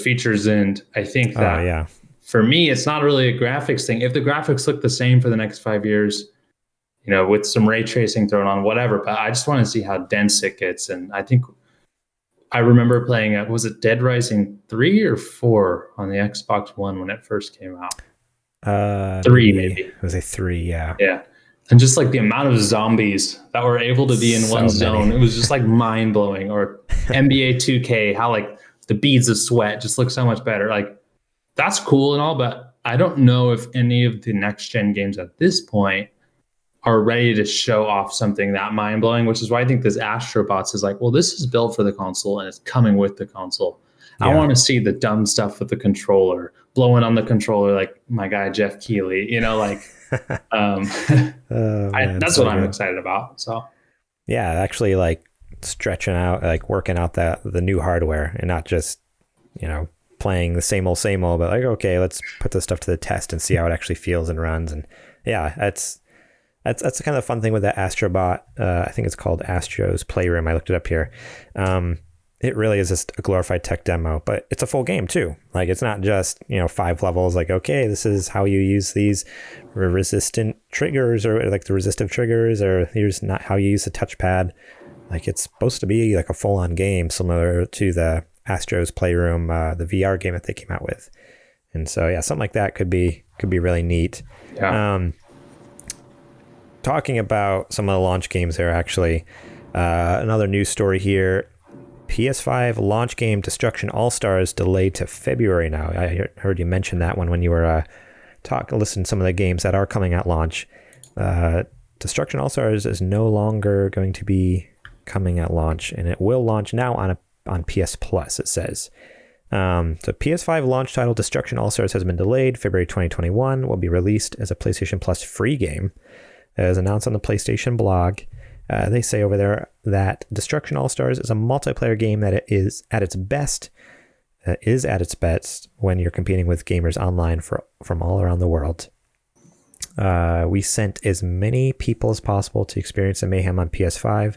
features. And I think that for me, it's not really a graphics thing. If the graphics look the same for the next 5 years, with some ray tracing thrown on, whatever, but I just want to see how dense it gets. And I think I remember playing was it Dead Rising 3 or 4 on the Xbox One when it first came out? 3 maybe. It was a 3, yeah. Yeah. And just like the amount of zombies that were able to be in one zone, it was just like mind blowing. Or NBA 2K, how like the beads of sweat just look so much better. Like, that's cool and all, but I don't know if any of the next gen games at this point are ready to show off something that mind blowing, which is why I think this Astrobots is like, well, this is built for the console and it's coming with the console. Yeah. I want to see the dumb stuff with the controller, blowing on the controller like my guy Jeff Keighley, that's what I'm excited about. So yeah, actually like stretching out, like working out the new hardware and not just, playing the same old, but like, okay, let's put this stuff to the test and see how it actually feels and runs. And yeah, that's the kind of fun thing with that Astrobot. I think it's called Astro's Playroom. I looked it up here. It really is just a glorified tech demo, but it's a full game too. Like, it's not just, 5 levels, like, okay, this is how you use these resistant triggers, or like the resistive triggers, or here's not how you use the touchpad. Like, it's supposed to be like a full-on game, similar to the Astro's Playroom, the VR game that they came out with. And so, yeah, something like that could be really neat. Yeah. Talking about some of the launch games there, actually, another news story here. PS5 launch game Destruction All-Stars delayed to February now. I heard you mention that one when you were listening to some of the games that are coming at launch. Destruction All-Stars is no longer going to be coming at launch, and it will launch now on PS Plus, it says. So PS5 launch title Destruction All-Stars has been delayed. February 2021 will be released as a PlayStation Plus free game. As announced on the PlayStation blog, they say over there that Destruction All-Stars is a multiplayer game that is at its best when you're competing with gamers online from all around the world. We sent as many people as possible to experience the mayhem on PS5.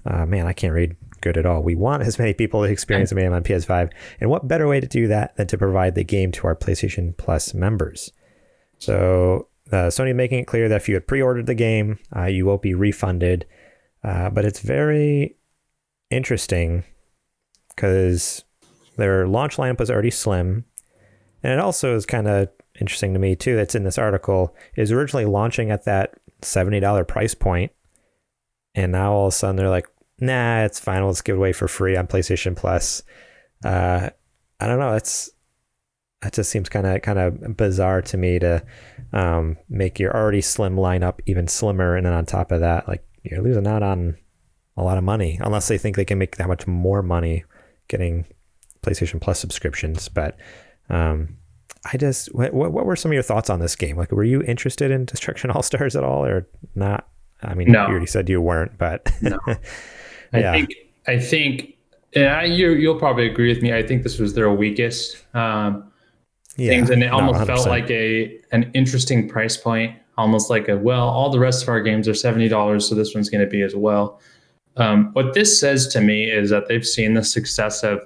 Man, I can't read good at all. We want as many people to experience the mayhem on PS5. And what better way to do that than to provide the game to our PlayStation Plus members? So Sony making it clear that if you had pre-ordered the game, you won't be refunded. But it's very interesting because their launch lineup was already slim. And it also is kind of interesting to me, too, that's in this article, is originally launching at that $70 price point. And now all of a sudden they're like, nah, it's fine. Let's give it away for free on PlayStation Plus. I don't know. That just seems kind of bizarre to me to make your already slim lineup even slimmer. And then on top of that, like, you're losing out on a lot of money, unless they think they can make that much more money getting PlayStation Plus subscriptions. But what were some of your thoughts on this game? Like, were you interested in Destruction All Stars at all, or not? I mean, no. You already said you weren't, but no. I think, and you'll probably agree with me. I think this was their weakest things, and it almost felt like an interesting price point, almost like all the rest of our games are $70, so this one's going to be as well. What this says to me is that they've seen the success of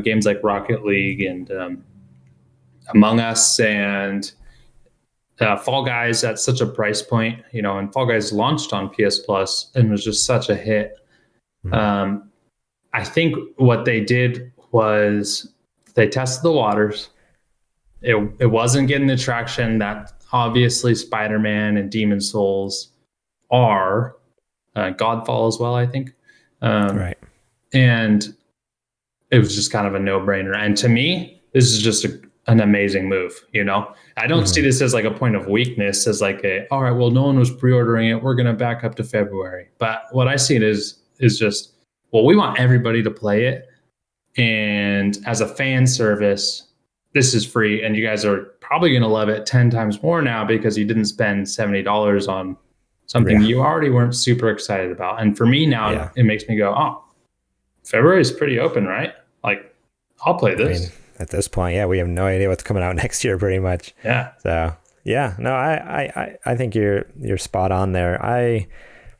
games like Rocket League and Among Us and Fall Guys at such a price point, and Fall Guys launched on PS Plus and was just such a hit. Mm-hmm. I think what they did was they tested the waters. It wasn't getting the traction that obviously Spider-Man and Demon Souls are. Godfall as well, I think. Right. And it was just kind of a no-brainer. And to me, this is just an amazing move. I don't see this as like a point of weakness, as like all right, well, no one was pre-ordering it, we're going to back up to February. But what I see it is just, well, we want everybody to play it. And as a fan service, this is free. And you guys are probably going to love it 10 times more now because you didn't spend $70 on something you already weren't super excited about. And for me now, it makes me go, oh, February is pretty open, right? Like, I'll play this. I mean, at this point, we have no idea what's coming out next year, pretty much. Yeah. So, no, I think you're spot on there. I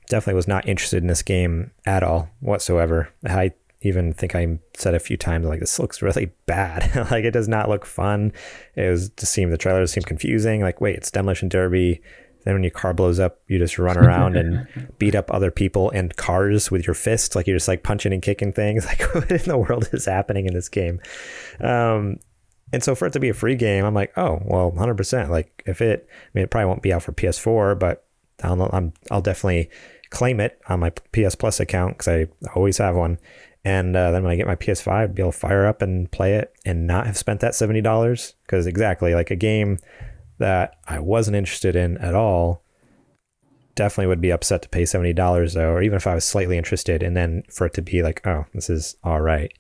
definitely was not interested in this game at all whatsoever. I even think I said a few times, like, this looks really bad. Like, it does not look fun. The trailer seemed confusing. Like, wait, it's Demolition Derby. Then when your car blows up, you just run around and beat up other people and cars with your fists. Like, you're just like punching and kicking things. Like, what in the world is happening in this game? And so for it to be a free game, I'm like, oh, well, 100%. Like, it probably won't be out for PS4, but I'll definitely claim it on my PS Plus account because I always have one. And then when I get my PS5, I'd be able to fire up and play it and not have spent that $70. Because exactly, like, a game that I wasn't interested in at all, definitely would be upset to pay $70 though, or even if I was slightly interested, and then for it to be like, oh, this is all right.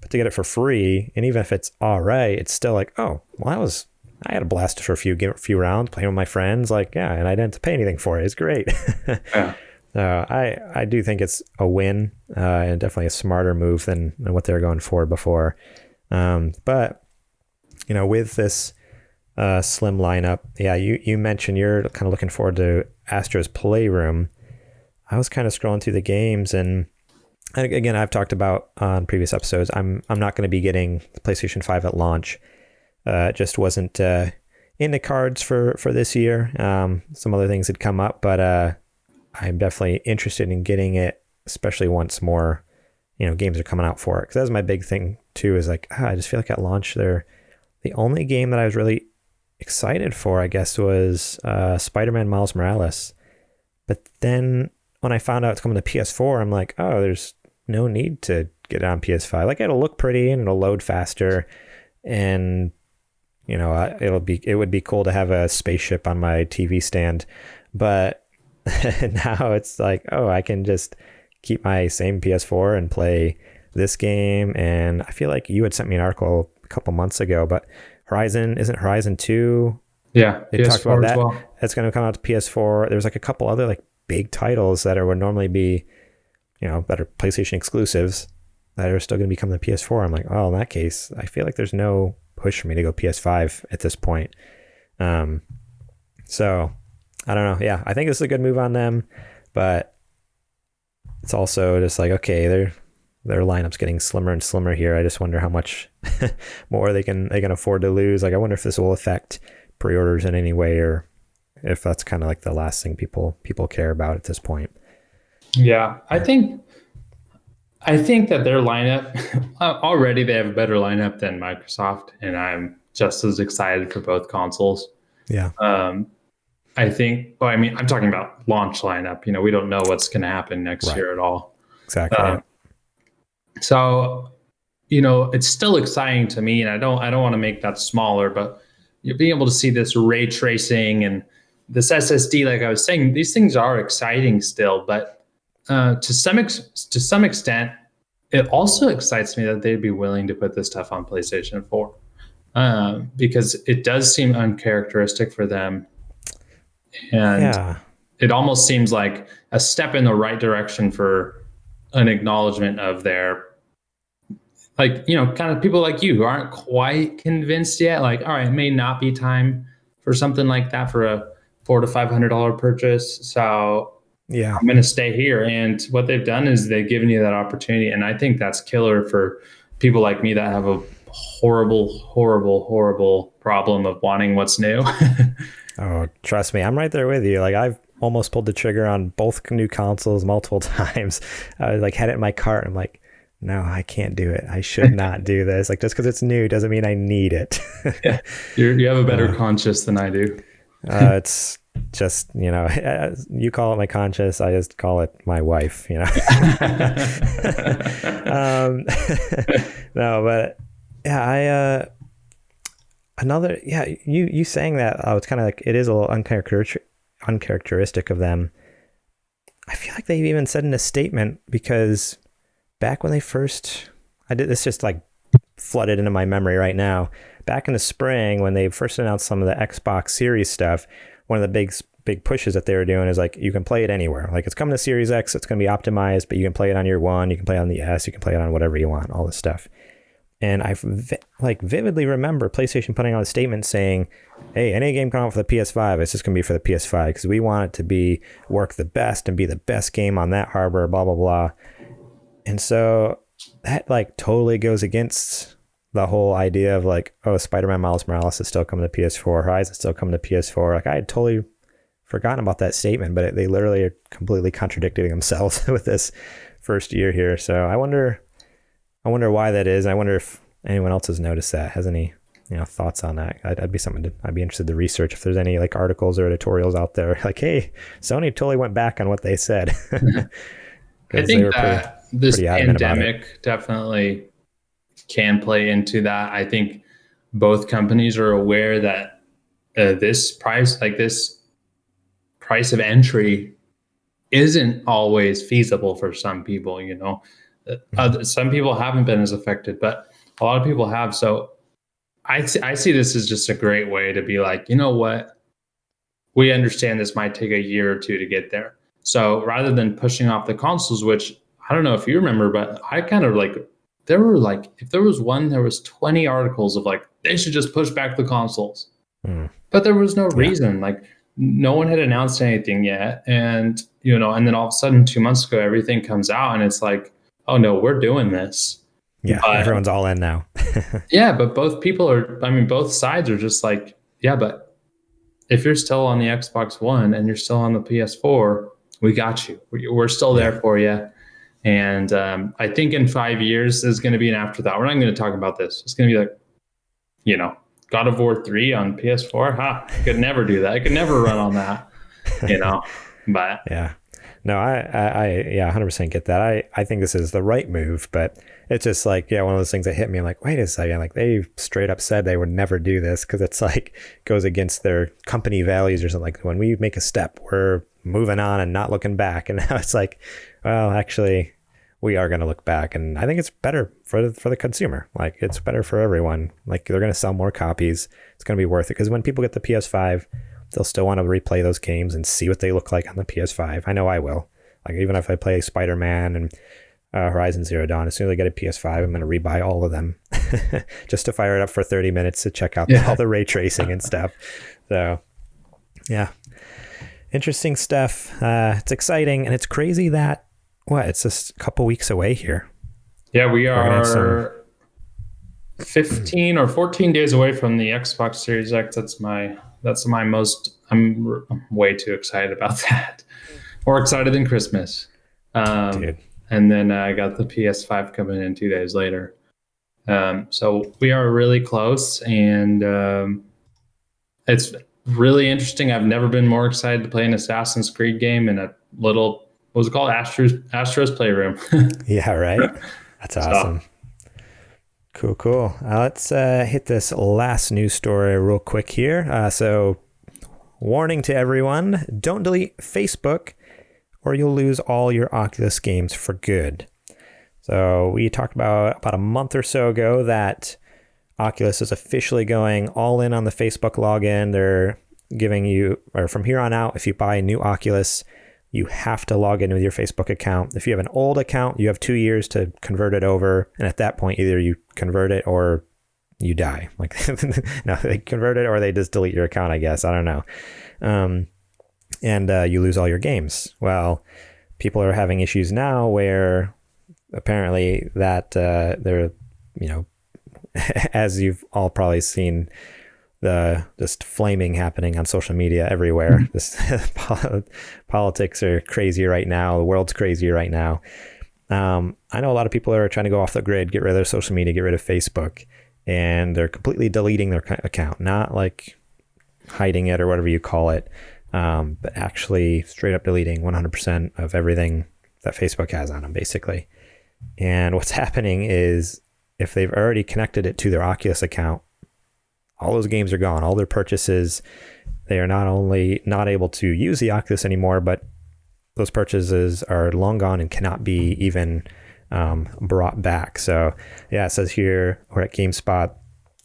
But to get it for free, and even if it's all right, it's still like, oh, well, I had a blast for a few rounds playing with my friends, like, yeah, and I didn't have to pay anything for it. It's great. Yeah. I do think it's a win, and definitely a smarter move than what they were going for before. But with this slim lineup, you mentioned you're kind of looking forward to Astro's Playroom. I was kind of scrolling through the games, and again, I've talked about on previous episodes, I'm not going to be getting the PlayStation 5 at launch. It just wasn't in the cards for this year. Some other things had come up, but I'm definitely interested in getting it, especially once more games are coming out for it, because that's my big thing too, is like, I just feel like at launch the only game that I was really excited for, I guess, was Spider-Man Miles Morales. But then when I found out it's coming to PS4, I'm like, oh, there's no need to get it on PS5. Like, it'll look pretty and it'll load faster, and it would be cool to have a spaceship on my TV stand. But now it's like, oh, I can just keep my same PS4 and play this game. And I feel like you had sent me an article a couple months ago, but isn't Horizon 2? Yeah, they talked about that. Well. It's going to come out to PS4. There's like a couple other like big titles that would normally be, that are PlayStation exclusives that are still going to be coming to PS4. I'm like, oh, in that case, I feel like there's no push for me to go PS5 at this point. So I don't know. Yeah, I think this is a good move on them, but it's also just like, okay, their lineup's getting slimmer and slimmer here. I just wonder how much more they can afford to lose. Like, I wonder if this will affect pre-orders in any way, or if that's kind of like the last thing people care about at this point. Yeah, I think that their lineup already, they have a better lineup than Microsoft, and I'm just as excited for both consoles. Yeah. I think, well, I mean, I'm talking about launch lineup. We don't know what's going to happen next year at all. Exactly. So, it's still exciting to me, and I don't want to make that smaller, but you're being able to see this ray tracing and this SSD, like I was saying, these things are exciting still, but to some extent, it also excites me that they'd be willing to put this stuff on PlayStation 4, because it does seem uncharacteristic for them, and it almost seems like a step in the right direction for an acknowledgement of their, like, kind of people like you who aren't quite convinced yet. Like, all right, it may not be time for something like that for a $400 to $500 purchase. So I'm going to stay here. And what they've done is they've given you that opportunity. And I think that's killer for people like me that have a horrible, horrible, horrible problem of wanting what's new. Oh, trust me, I'm right there with you. Like, I've almost pulled the trigger on both new consoles multiple times. I like had it in my cart. I'm like, no, I can't do it. I should not do this. Like, just because it's new doesn't mean I need it. Yeah. You have a better conscience than I do. It's just, you call it my conscience. I just call it my wife, No, but yeah, you saying that, it's kind of like, it is a little uncharacteristic of them. I feel like they even said in a statement, because back when they first, I did this, just like flooded into my memory right now. Back in the spring, when they first announced some of the Xbox Series stuff, one of the big pushes that they were doing is like, you can play it anywhere. Like, it's coming to Series X, it's going to be optimized, but you can play it on your One, you can play it on the S, you can play it on whatever you want, all this stuff. And I vividly remember PlayStation putting out a statement saying, hey, any game coming out for the PS5, it's just going to be for the PS5, because we want it to work the best and be the best game on that hardware, blah, blah, blah. And so that like totally goes against the whole idea of like, oh, Spider-Man Miles Morales is still coming to PS4, Horizon's still coming to PS4. Like, I had totally forgotten about that statement, but they literally are completely contradicting themselves with this first year here. So I wonder why that is. I wonder if anyone else has noticed that, has any thoughts on that. I'd be interested to research if there's any like articles or editorials out there like, hey, Sony totally went back on what they said. I think that this pandemic definitely can play into that. I think both companies are aware that this price of entry isn't always feasible for some people. Some people haven't been as affected, but a lot of people have. So I see this as just a great way to be like, you know what? We understand this might take a year or two to get there. So rather than pushing off the consoles, which I don't know if you remember, but I kind of like, there were like, if there was 20 articles of like, they should just push back the consoles. But there was no reason. Like, no one had announced anything yet. And, and then all of a sudden 2 months ago, everything comes out and it's like, oh no, we're doing this. Yeah, but everyone's all in now. Yeah, but both sides are just like, yeah, but if you're still on the Xbox One and you're still on the PS4, we got you. We're still there for you. And I think in 5 years, there's going to be an afterthought. We're not going to talk about this. It's going to be like, God of War 3 on PS4. I could never do that. I could never run on that, but yeah. No, I 100% get that. I think this is the right move, but it's just like, one of those things that hit me. I'm like, wait a second, like they straight up said they would never do this, because it's like goes against their company values or something. Like, when we make a step, we're moving on and not looking back. And now it's like, well, actually, we are going to look back, and I think it's better for the consumer. Like, it's better for everyone. Like, they're going to sell more copies. It's going to be worth it, because when people get the PS5, they'll still want to replay those games and see what they look like on the PS5. I know I will. Like, even if I play Spider-Man and Horizon Zero Dawn, as soon as I get a PS5, I'm going to rebuy all of them just to fire it up for 30 minutes to check out all the ray tracing and stuff. So, yeah. Interesting stuff. It's exciting, and it's crazy that, it's just a couple weeks away here. Yeah, we are 15 or 14 days away from the Xbox Series X. I'm way too excited about that. More excited than Christmas. Dude. And then I got the PS5 coming in 2 days later. So we are really close, and really interesting. I've never been more excited to play an Assassin's Creed game in a little, what was it called? Astro's Playroom. Yeah, right. That's awesome. Cool. Let's hit this last news story real quick here. So warning to everyone, don't delete Facebook or you'll lose all your Oculus games for good. So we talked about a month or so ago that Oculus is officially going all in on the Facebook login. They're giving you, or from here on out, if you buy a new Oculus, you have to log in with your Facebook account. If you have an old account, you have 2 years to convert it over. And at that point, either you convert it or you die. Like, no, they convert it or they just delete your account, I guess. I don't know. And you lose all your games. Well, people are having issues now where apparently that they're, as you've all probably seen, the just flaming happening on social media everywhere. This politics are crazy right now. The world's crazy right now. I know a lot of people are trying to go off the grid, get rid of their social media, get rid of Facebook, and they're completely deleting their account, not like hiding it or whatever you call it, but actually straight up deleting 100% of everything that Facebook has on them, basically. And what's happening is if they've already connected it to their Oculus account, all those games are gone, all their purchases. They are not only not able to use the Oculus anymore, but those purchases are long gone and cannot be even brought back. So yeah, it says here, we're at GameSpot.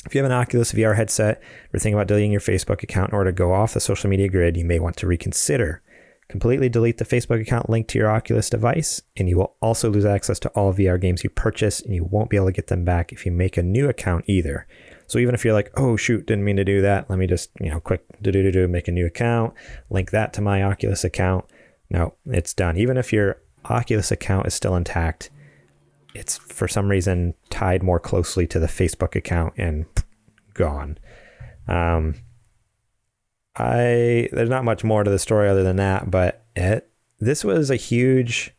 If you have an Oculus VR headset, or thinking about deleting your Facebook account in order to go off the social media grid, you may want to reconsider. Completely delete the Facebook account linked to your Oculus device, and you will also lose access to all VR games you purchase, and you won't be able to get them back if you make a new account either. So even if you're like, oh shoot, didn't mean to do that, let me just, quick make a new account, link that to my Oculus account. No, it's done. Even if your Oculus account is still intact, it's for some reason tied more closely to the Facebook account and gone. There's not much more to the story other than that, but this was a huge,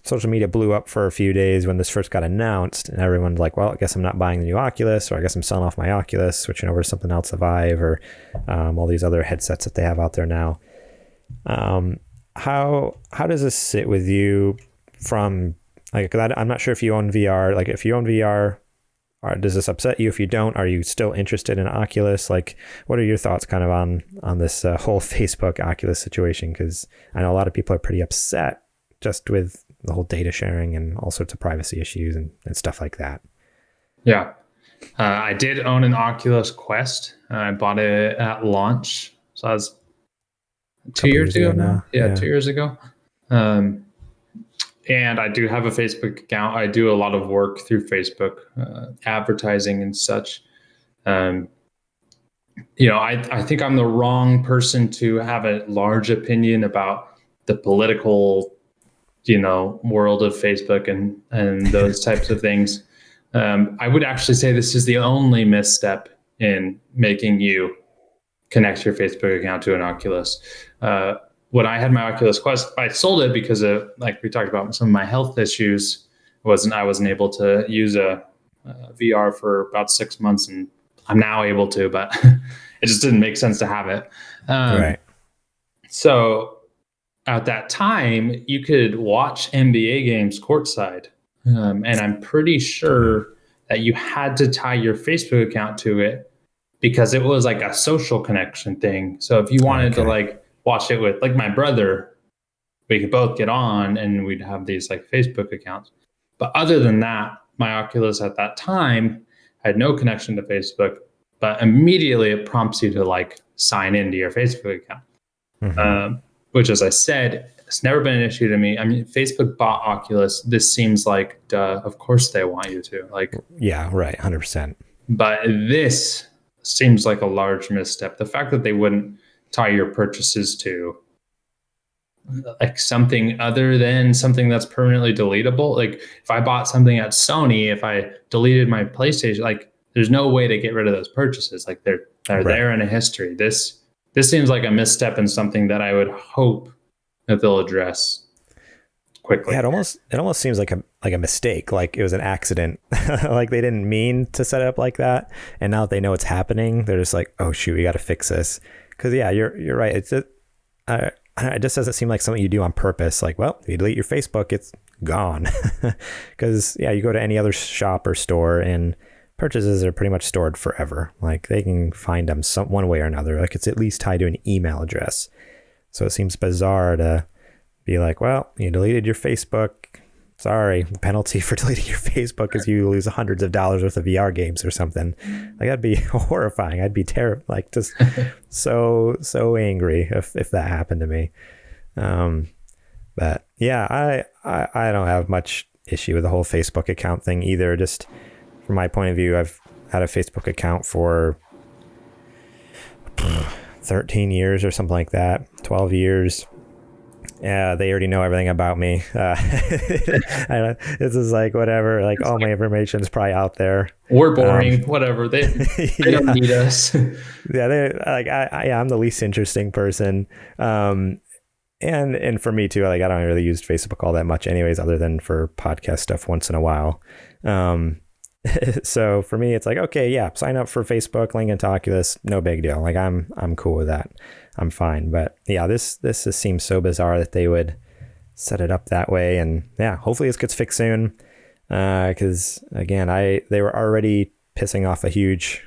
social media blew up for a few days when this first got announced, and everyone's like, well, I guess I'm not buying the new Oculus, or I guess I'm selling off my Oculus, switching over to something else, a Vive, or all these other headsets that they have out there now. How does this sit with you from, because I'm not sure if you own VR, if you own VR, does this upset you? If you don't, are you still interested in Oculus? What are your thoughts kind of on this whole Facebook Oculus situation? Because I know a lot of people are pretty upset just with the whole data sharing and all sorts of privacy issues and stuff like that. Yeah. I did own an Oculus Quest. I bought it at launch. So that was 2 years ago now. Yeah, 2 years ago. And I do have a Facebook account. I do a lot of work through Facebook, advertising and such. I think I'm the wrong person to have a large opinion about the political, world of Facebook and those types of things. I would actually say this is the only misstep in making you connect your Facebook account to an Oculus. When I had my Oculus Quest, I sold it because of, like we talked about, some of my health issues. I wasn't able to use a VR for about 6 months, and I'm now able to, but it just didn't make sense to have it. Right. So at that time, you could watch NBA games courtside, and I'm pretty sure that you had to tie your Facebook account to it because it was like a social connection thing. So if you wanted to watch it with my brother, we could both get on and we'd have these Facebook accounts. But other than that, my Oculus at that time had no connection to Facebook, but immediately it prompts you to sign into your Facebook account. Mm-hmm. Which, as I said, it's never been an issue to me. I mean, Facebook bought Oculus. This seems like, duh, of course they want you to. Yeah, right, 100%. But this seems like a large misstep. The fact that they wouldn't tie your purchases to something other than something that's permanently deletable. If I bought something at Sony, if I deleted my PlayStation, there's no way to get rid of those purchases. They're right there in a history. This seems like a misstep and something that I would hope that they'll address. quickly. Yeah, it almost seems like a mistake, like it was an accident, like they didn't mean to set it up like that, and now that they know it's happening, they're just like, oh shoot, we got to fix this. Because yeah, you're right. It just doesn't seem like something you do on purpose. Like, well, if you delete your Facebook, it's gone. Because yeah, you go to any other shop or store and purchases are pretty much stored forever. Like they can find them one way or another. Like it's at least tied to an email address. So it seems bizarre to be like, well, you deleted your Facebook. Sorry, the penalty for deleting your Facebook is you lose hundreds of dollars worth of VR games or something. Like that'd be horrifying. I'd be terrible, like just so angry if that happened to me. But yeah, I don't have much issue with the whole Facebook account thing either. Just from my point of view, I've had a Facebook account for 13 years or something like that, 12 years. Yeah, they already know everything about me. This is like whatever, like all my information is probably out there. We're boring, whatever. They don't need us. Yeah, I'm the least interesting person. And for me too, like I don't really use Facebook all that much anyways, other than for podcast stuff once in a while. So for me, it's like, okay, yeah, sign up for Facebook, link into Oculus, no big deal. Like I'm cool with that. I'm fine. But yeah, this just seems so bizarre that they would set it up that way. And yeah, hopefully this gets fixed soon. Because again, they were already pissing off a huge,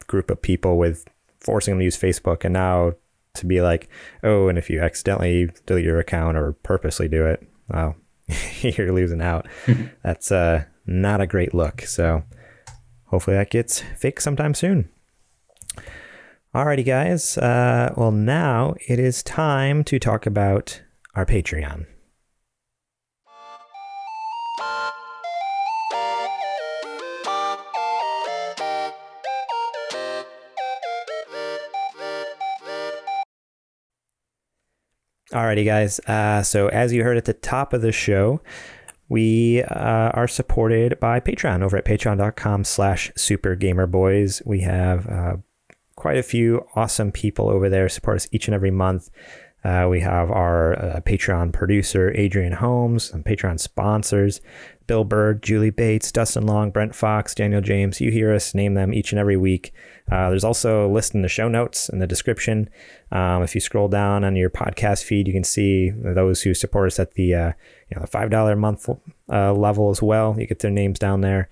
group of people with forcing them to use Facebook. And now to be like, oh, and if you accidentally delete your account or purposely do it, well, you're losing out. That's not a great look. So hopefully that gets fixed sometime soon. Alrighty, guys. Well, now it is time to talk about our Patreon. Alrighty, guys. So as you heard at the top of the show, we are supported by Patreon over at patreon.com/supergamerboys. We have quite a few awesome people over there support us each and every month. We have our Patreon producer, Adrian Holmes, and Patreon sponsors, Bill Bird, Julie Bates, Dustin Long, Brent Fox, Daniel James. You hear us name them each and every week. There's also a list in the show notes in the description. If you scroll down on your podcast feed, you can see those who support us at the $5 a month level as well. You get their names down there.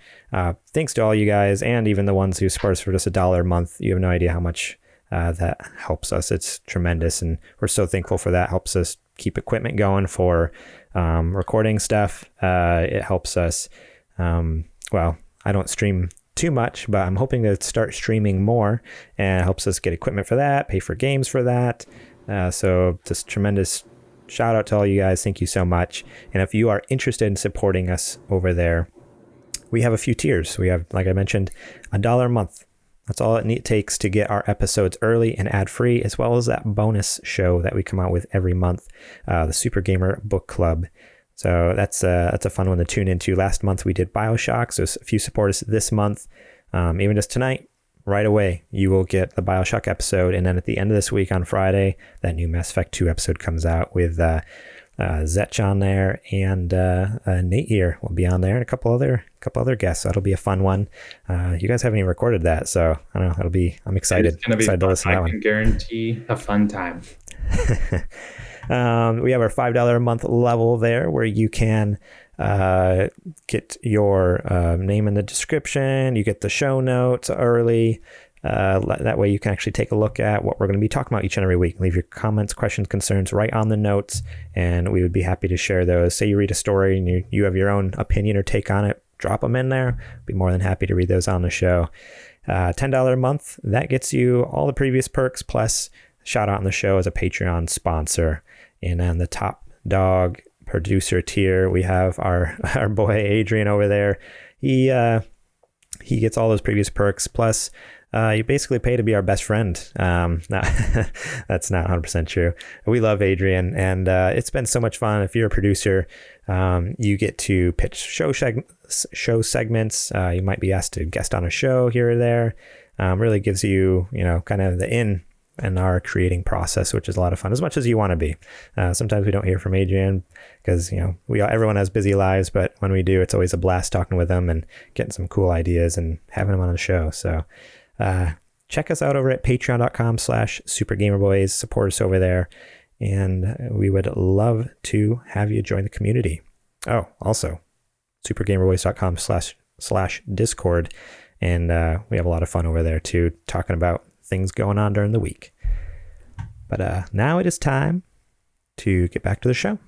Thanks to all you guys, and even the ones who support us for just $1 a month. You have no idea how much that helps us. It's tremendous, and we're so thankful for that. Helps us keep equipment going for recording stuff. It helps us. Well, I don't stream too much, but I'm hoping to start streaming more, and it helps us get equipment for that, pay for games for that. So just tremendous shout out to all you guys. Thank you so much. And if you are interested in supporting us over there, we have a few tiers. We have, like I mentioned, $1 a month. That's all it takes to get our episodes early and ad-free, as well as that bonus show that we come out with every month, the Super Gamer Book Club. So that's a fun one to tune into. Last month we did BioShock, so if you support us this month, even just tonight, right away, you will get the BioShock episode. And then at the end of this week on Friday, that new Mass Effect 2 episode comes out with Zetch on there, and Nate here will be on there, and a couple other guests. So that'll be a fun one. You guys haven't even recorded that, so I don't know. I'm excited. It's gonna be excited to listen to that one. I can guarantee a fun time. We have our $5 a month level there, where you can get your name in the description. You get the show notes early. That way you can actually take a look at what we're going to be talking about each and every week. Leave your comments, questions, concerns right on the notes, and we would be happy to share those. Say you read a story and you have your own opinion or take on it, drop them in there. Be more than happy to read those on the show. $10 a month, that gets you all the previous perks, plus shout out on the show as a Patreon sponsor. And on the top dog producer tier, we have our boy Adrian over there. He gets all those previous perks, plus you basically pay to be our best friend. That's not 100% true. We love Adrian, and it's been so much fun. If you're a producer, you get to pitch show segments. You might be asked to guest on a show here or there. Really gives you, kind of the in in our creating process, which is a lot of fun, as much as you want to be. Sometimes we don't hear from Adrian because, everyone has busy lives, but when we do, it's always a blast talking with him and getting some cool ideas and having him on the show. So check us out over at patreon.com/supergamerboys. Support us over there. And we would love to have you join the community. Oh, also supergamerboys.com/Discord. And we have a lot of fun over there too, talking about things going on during the week. But now it is time to get back to the show.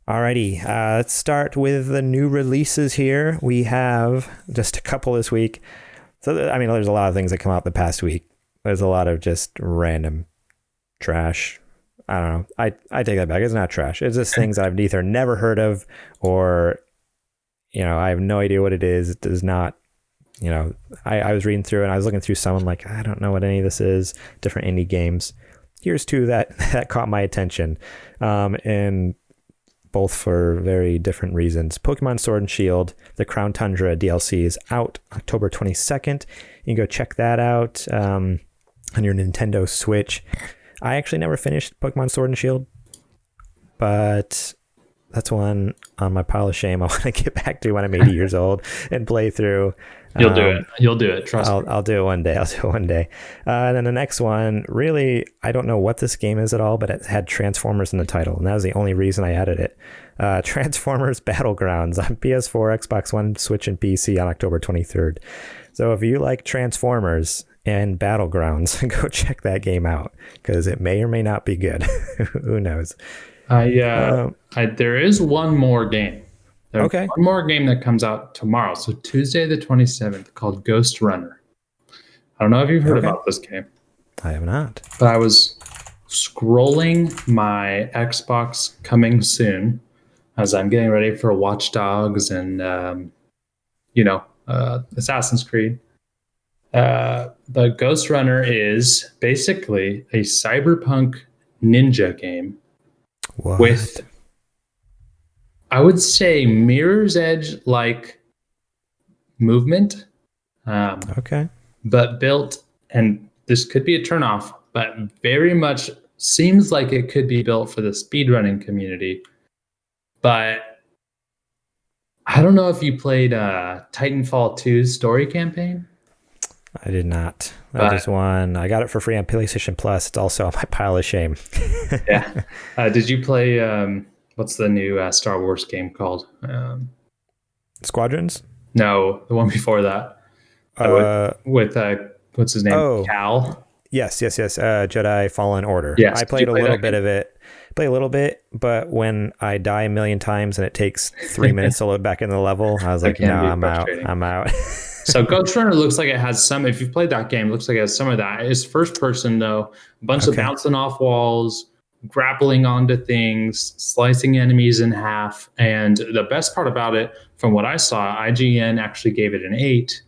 Alrighty, let's start with the new releases here. We have just a couple this week. So, there's a lot of things that come out the past week. There's a lot of just random trash. I don't know. I take that back. It's not trash. It's just things that I've either never heard of or, I have no idea what it is. It does not, I was reading through and I was looking through some. I'm like, I don't know what any of this is. Different indie games. Here's two that caught my attention. And both for very different reasons. Pokemon Sword and Shield, the Crown Tundra DLC is out October 22nd. You can go check that out on your Nintendo Switch. I actually never finished Pokemon Sword and Shield, but that's one on my pile of shame I want to get back to when I'm 80 years old and play through. You'll do it. You'll do it. Trust me. I'll do it one day. And then the next one, really, I don't know what this game is at all, but it had Transformers in the title, and that was the only reason I added it. Transformers Battlegrounds on PS4, Xbox One, Switch, and PC on October 23rd. So if you like Transformers and Battlegrounds, go check that game out, because it may or may not be good. Who knows? There is one more game. There's one more game that comes out tomorrow. So Tuesday the 27th, called Ghost Runner. I don't know if you've heard about this game. I have not. But I was scrolling my Xbox coming soon as I'm getting ready for Watch Dogs and, Assassin's Creed. The Ghost Runner is basically a cyberpunk ninja game with, I would say, Mirror's Edge like movement. But built, and this could be a turnoff, but very much seems like it could be built for the speedrunning community. But I don't know if you played Titanfall 2's story campaign. I did not. That was one. I got it for free on PlayStation Plus. It's also on my pile of shame. Yeah. Did you play, what's the new Star Wars game called? Squadrons? No, the one before that. With what's his name? Cal? Yes. Jedi Fallen Order. Yes. I played a little bit of it. But when I die a million times and it takes 3 minutes to load back in the level, I was like, no, I'm out. So Ghost Runner looks like it has some, if you've played that game, it looks like it has some of that. It's first person though, a bunch of bouncing off walls, grappling onto things, slicing enemies in half. And the best part about it, from what I saw, IGN actually gave it an 8.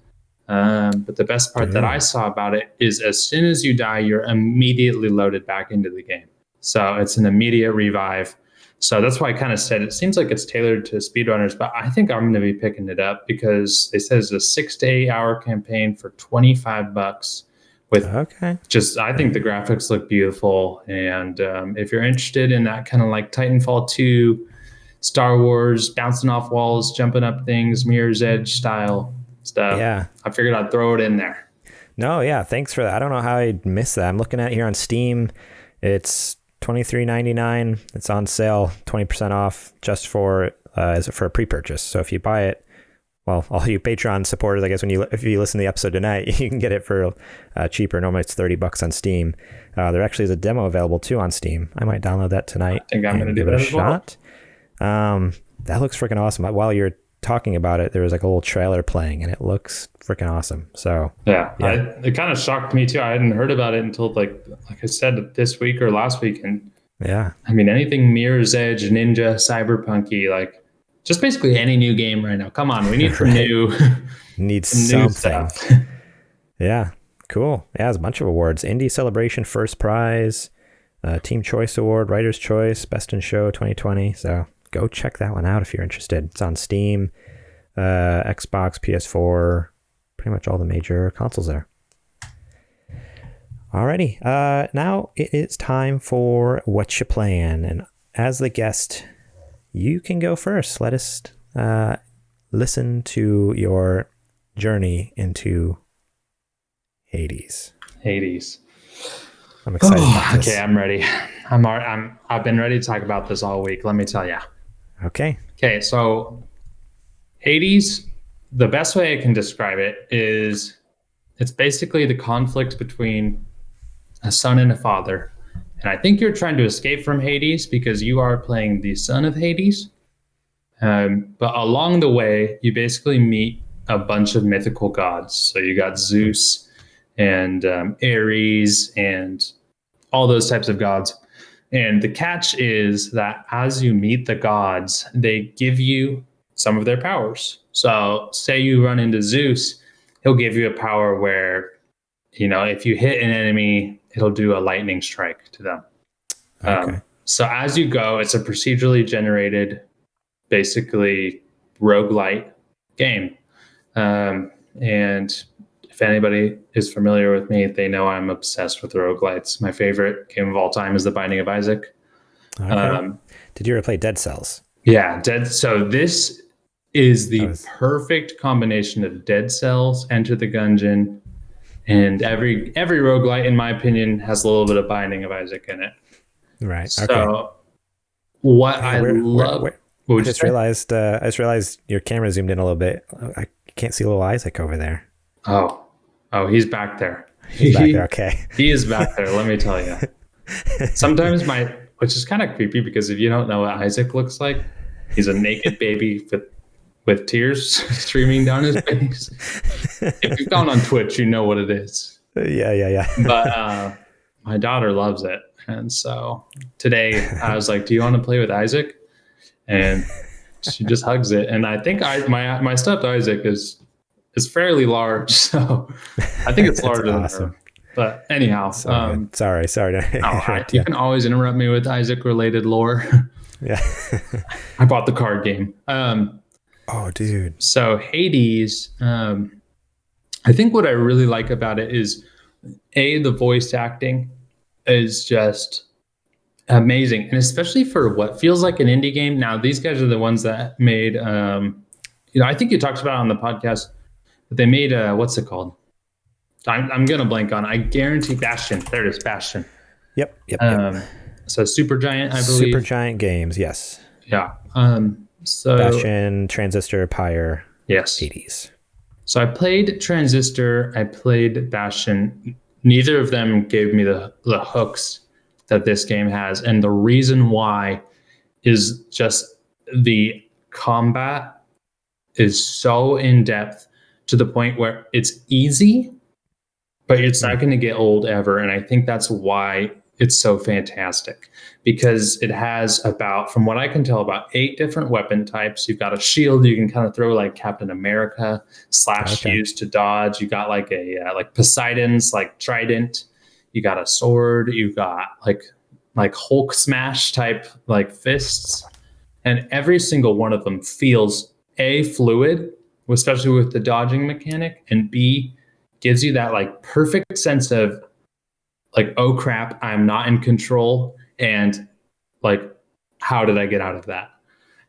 But the best part that I saw about it is as soon as you die, you're immediately loaded back into the game. So it's an immediate revive. So that's why I kind of said it seems like it's tailored to speedrunners, but I think I'm going to be picking it up because they said it's a 6 to 8 hour campaign for $25 with just, I think the graphics look beautiful. And if you're interested in that kind of like Titanfall 2, Star Wars, bouncing off walls, jumping up things, Mirror's Edge style stuff, I figured I'd throw it in there. No, yeah, thanks for that. I don't know how I missed that. I'm looking at it here on Steam. It's $23.99. It's on sale, 20% off, just for a pre-purchase. So if you buy it, well, all you Patreon supporters, I guess, if you listen to the episode tonight, you can get it for cheaper. Normally it's $30 on Steam. There actually is a demo available too on Steam. I might download that tonight. I think I'm going to give it a shot. That looks freaking awesome. While you're talking about it, there was like a little trailer playing, and it looks freaking awesome. So it kind of shocked me too. I hadn't heard about it until like I said, this week or last week. And I mean, anything Mirror's Edge, Ninja, Cyberpunky, like just basically any new game right now. Come on, we need some new, something. New stuff. Yeah, cool. Yeah, there's a bunch of awards. Indie Celebration First Prize, Team Choice Award, Writer's Choice, Best in Show 2020. So go check that one out if you're interested. It's on Steam, Xbox, PS4, pretty much all the major consoles there. Alrighty, now it is time for What You Playing, and as the guest, you can go first. Let us listen to your journey into Hades. I'm excited about this. Okay, I'm ready. I've been ready to talk about this all week. Let me tell you. Okay, so Hades, the best way I can describe it is it's basically the conflict between a son and a father. And I think you're trying to escape from Hades because you are playing the son of Hades. But along the way, you basically meet a bunch of mythical gods. So you got Zeus and Ares and all those types of gods. And the catch is that as you meet the gods, they give you some of their powers. So say you run into Zeus, he'll give you a power where, if you hit an enemy, it'll do a lightning strike to them. Okay. So as you go, it's a procedurally generated, basically roguelite game. And if anybody is familiar with me, they know I'm obsessed with roguelites. My favorite game of all time is The Binding of Isaac. Okay. Did you ever play Dead Cells? Yeah, So this is the perfect combination of Dead Cells, Enter the Gungeon, and every roguelite, in my opinion, has a little bit of Binding of Isaac in it. Right. So okay. what I love... I just realized your camera zoomed in a little bit. I can't see little Isaac over there. Oh, he's back there. He's back there. Okay. He is back there. Let me tell you. Sometimes which is kind of creepy because if you don't know what Isaac looks like, he's a naked baby with tears streaming down his face. If you've gone on Twitch, you know what it is. Yeah. But my daughter loves it. And so today I was like, do you want to play with Isaac? And she just hugs it. And I think my stuffed Isaac is fairly large. So I think it's larger awesome. than her. But anyhow, sorry. You can always interrupt me with Isaac related lore. Yeah. I bought the card game. Oh, dude. So Hades, I think what I really like about it is the voice acting is just amazing. And especially for what feels like an indie game. Now, these guys are the ones that made, I think you talked about it on the podcast, but they made, what's it called? I'm going to blank on. I guarantee Bastion. There it is, Bastion. Yep. So Supergiant, I believe. Supergiant Games, yes. Yeah. So Bastion, Transistor, Pyre, yes. Hades. So I played Transistor. I played Bastion. Neither of them gave me the hooks that this game has. And the reason why is just the combat is so in depth to the point where it's easy, but it's not going to get old ever. And I think that's why it's so fantastic, because it has from what I can tell, about 8 different weapon types. You've got a shield you can kind of throw like Captain America, slash use to dodge. You got like like Poseidon's like trident. You got a sword. You got like Hulk smash type like fists, and every single one of them feels fluid, especially with the dodging mechanic, and B, gives you that like perfect sense of like, oh crap, I'm not in control, and like, how did I get out of that?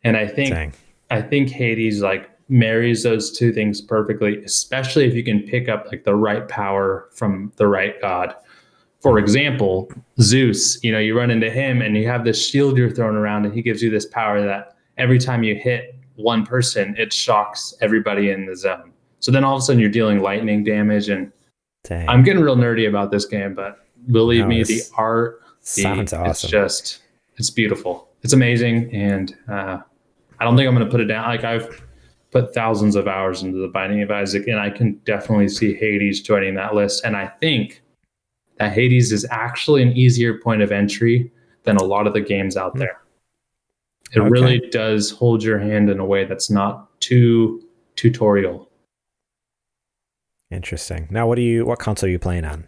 And I think Hades like marries those two things perfectly, especially if you can pick up like the right power from the right god. For example, Zeus, you run into him and you have this shield you're throwing around, and he gives you this power that every time you hit one person, it shocks everybody in the zone. So then all of a sudden you're dealing lightning damage. And I'm getting real nerdy about this game, but believe me, the art sounds awesome. It's beautiful. It's amazing. And I don't think I'm going to put it down. Like, I've put thousands of hours into The Binding of Isaac, and I can definitely see Hades joining that list. And I think that Hades is actually an easier point of entry than a lot of the games out there. It really does hold your hand in a way that's not too tutorial. Interesting. Now, what console are you playing on?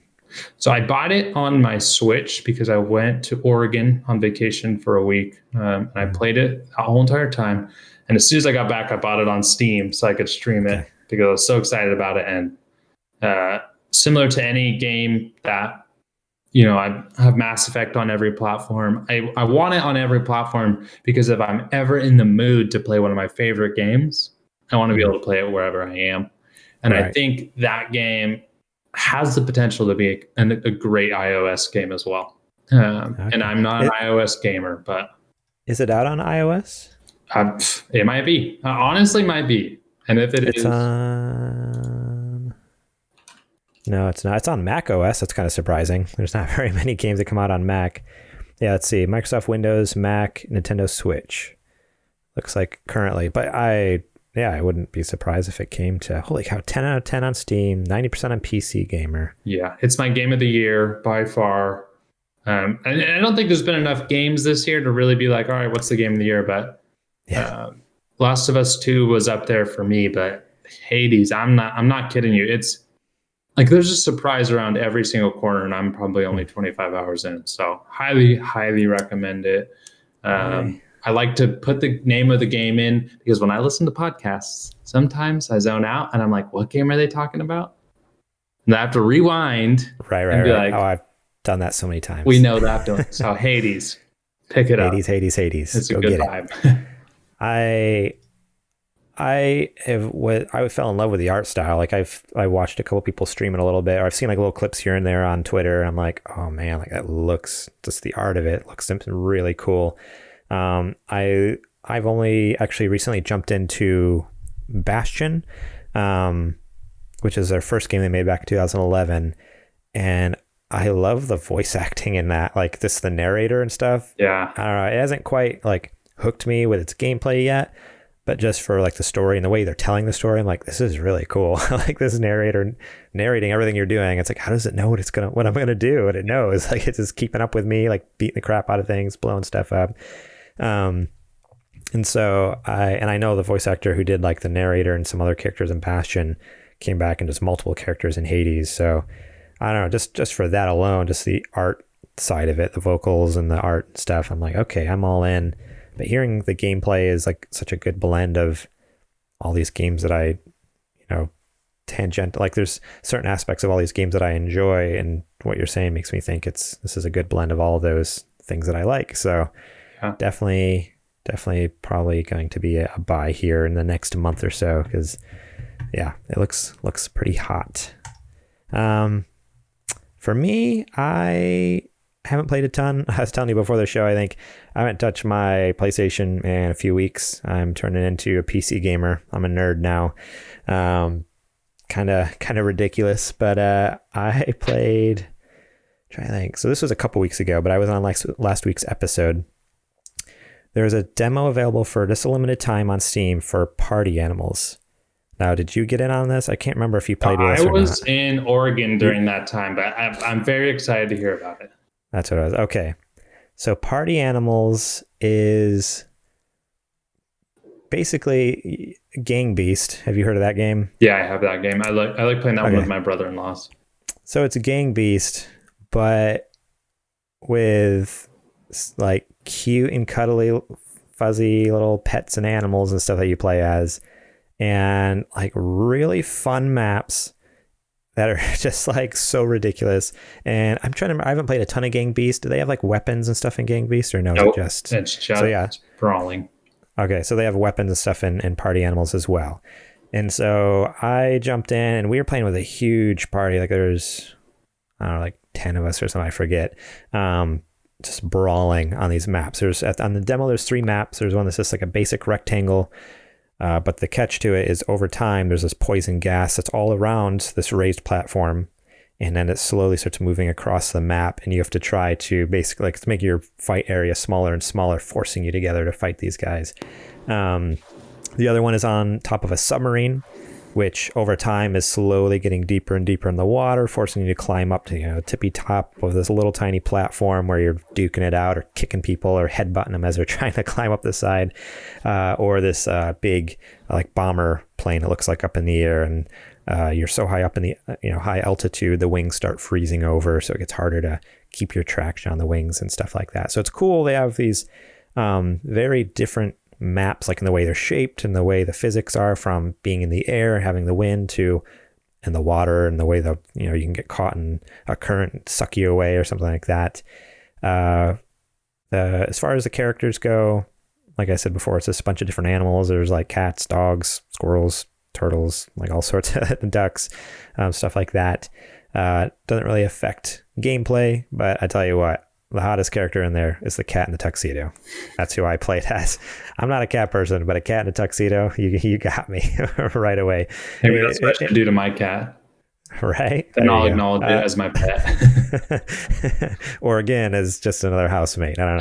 So I bought it on my Switch because I went to Oregon on vacation for a week. And I played it the whole entire time. And as soon as I got back, I bought it on Steam so I could stream it because I was so excited about it. And similar to any game that, I have Mass Effect on every platform. I want it on every platform because if I'm ever in the mood to play one of my favorite games, I want to be able to play it wherever I am. And I think that game has the potential to be a great iOS game as well. And I'm not an iOS gamer, but... Is it out on iOS? It might be. Honestly, might be. And if it's on... No, it's not. It's on Mac OS. That's kind of surprising. There's not very many games that come out on Mac. Yeah, let's see. Microsoft Windows, Mac, Nintendo Switch. Looks like currently. But I wouldn't be surprised if it came to, holy cow, 10 out of 10 on Steam, 90% on PC Gamer. Yeah, it's my game of the year by far. And I don't think there's been enough games this year to really be like, all right, what's the game of the year? But Last of Us 2 was up there for me. But Hades, I'm not kidding you. It's like there's a surprise around every single corner, and I'm probably only 25 hours in. So highly, highly recommend it. I like to put the name of the game in because when I listen to podcasts, sometimes I zone out and I'm like, what game are they talking about? And I have to rewind. Right. Like, I've done that so many times. We know that feeling. So Hades, pick it up. Hades. It's a good vibe. I fell in love with the art style. Like I watched a couple people stream it a little bit, or I've seen like little clips here and there on Twitter. And I'm like, oh man, like that looks, just the art of it looks really cool. I've only actually recently jumped into Bastion, which is their first game they made back in 2011. And I love the voice acting in that, like the narrator and stuff. Yeah. I don't know. It hasn't quite like hooked me with its gameplay yet, but just for like the story and the way they're telling the story, I'm like, this is really cool. Like this narrator narrating everything you're doing. It's like, how does it know what I'm going to do? And it knows, like, it's just keeping up with me, like beating the crap out of things, blowing stuff up. And so I know the voice actor who did like the narrator and some other characters in Bastion came back and just multiple characters in Hades. So I don't know, just for that alone, just the art side of it, the vocals and the art stuff, I'm like, okay, I'm all in. But hearing the gameplay is like such a good blend of all these games that I, tangent, like there's certain aspects of all these games that I enjoy, and what you're saying makes me think this is a good blend of all those things that I like. So definitely probably going to be a buy here in the next month or so, because it looks pretty hot. For me, I haven't played a ton. I was telling you before the show, I think I haven't touched my PlayStation in a few weeks. I'm turning into a PC gamer. I'm a nerd now. Kind of ridiculous, but I played, trying to think. So this was a couple weeks ago, but I was on last week's episode. There was a demo available for just a limited time on Steam for Party Animals. Now, did you get in on this? I can't remember if you played with us or not. I was in Oregon during that time, but I'm very excited to hear about it. That's what I was. Okay. So Party Animals is basically Gang Beast. Have you heard of that game? Yeah, I have that game. I like playing that one with my brother-in-laws. So it's a Gang Beast, but with like cute and cuddly, fuzzy little pets and animals and stuff that you play as, and like really fun maps that are just like so ridiculous. And I'm trying to remember, I haven't played a ton of Gang Beast. Do they have like weapons and stuff in Gang Beast, or no? Nope, it's just brawling. Okay, so they have weapons and stuff in Party Animals as well. And so I jumped in and we were playing with a huge party. Like there's, I don't know, like 10 of us or something, I forget. Just brawling on these maps. On the demo, there's 3 maps. There's one that's just like a basic rectangle. But the catch to it is over time, there's this poison gas that's all around this raised platform. And then it slowly starts moving across the map. And you have to try to basically like make your fight area smaller and smaller, forcing you together to fight these guys. The other one is on top of a submarine. which over time is slowly getting deeper and deeper in the water, forcing you to climb up to, tippy top of this little tiny platform where you're duking it out or kicking people or headbutting them as they're trying to climb up the side, or this big like bomber plane it looks like up in the air, and you're so high up in the high altitude, the wings start freezing over, so it gets harder to keep your traction on the wings and stuff like that. So it's cool. They have these very different maps, like in the way they're shaped and the way the physics are, from being in the air, having the wind, to in the water, and the way that you can get caught in a current and suck you away or something like that. As far as the characters go, like I said before, it's just a bunch of different animals. There's like cats, dogs, squirrels, turtles, like all sorts of ducks, stuff like that. Doesn't really affect gameplay, but I tell you what, the hottest character in there is the cat in the tuxedo. That's who I played as. I'm not a cat person, but a cat in a tuxedo, you got me right away. Maybe that's what I should do to my cat. Right? Then I'll acknowledge it as my pet. Or again, as just another housemate. I don't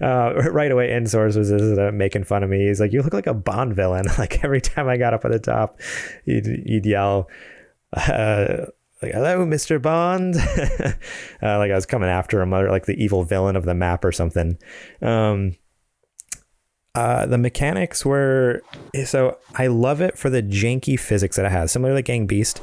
know. Right away, InSource was making fun of me. He's like, you look like a Bond villain. Like every time I got up at the top, he'd yell, like, hello, Mr. Bond. Like I was coming after him, or like the evil villain of the map or something. The mechanics were, so I love it for the janky physics that it has. Similar to Gang Beast,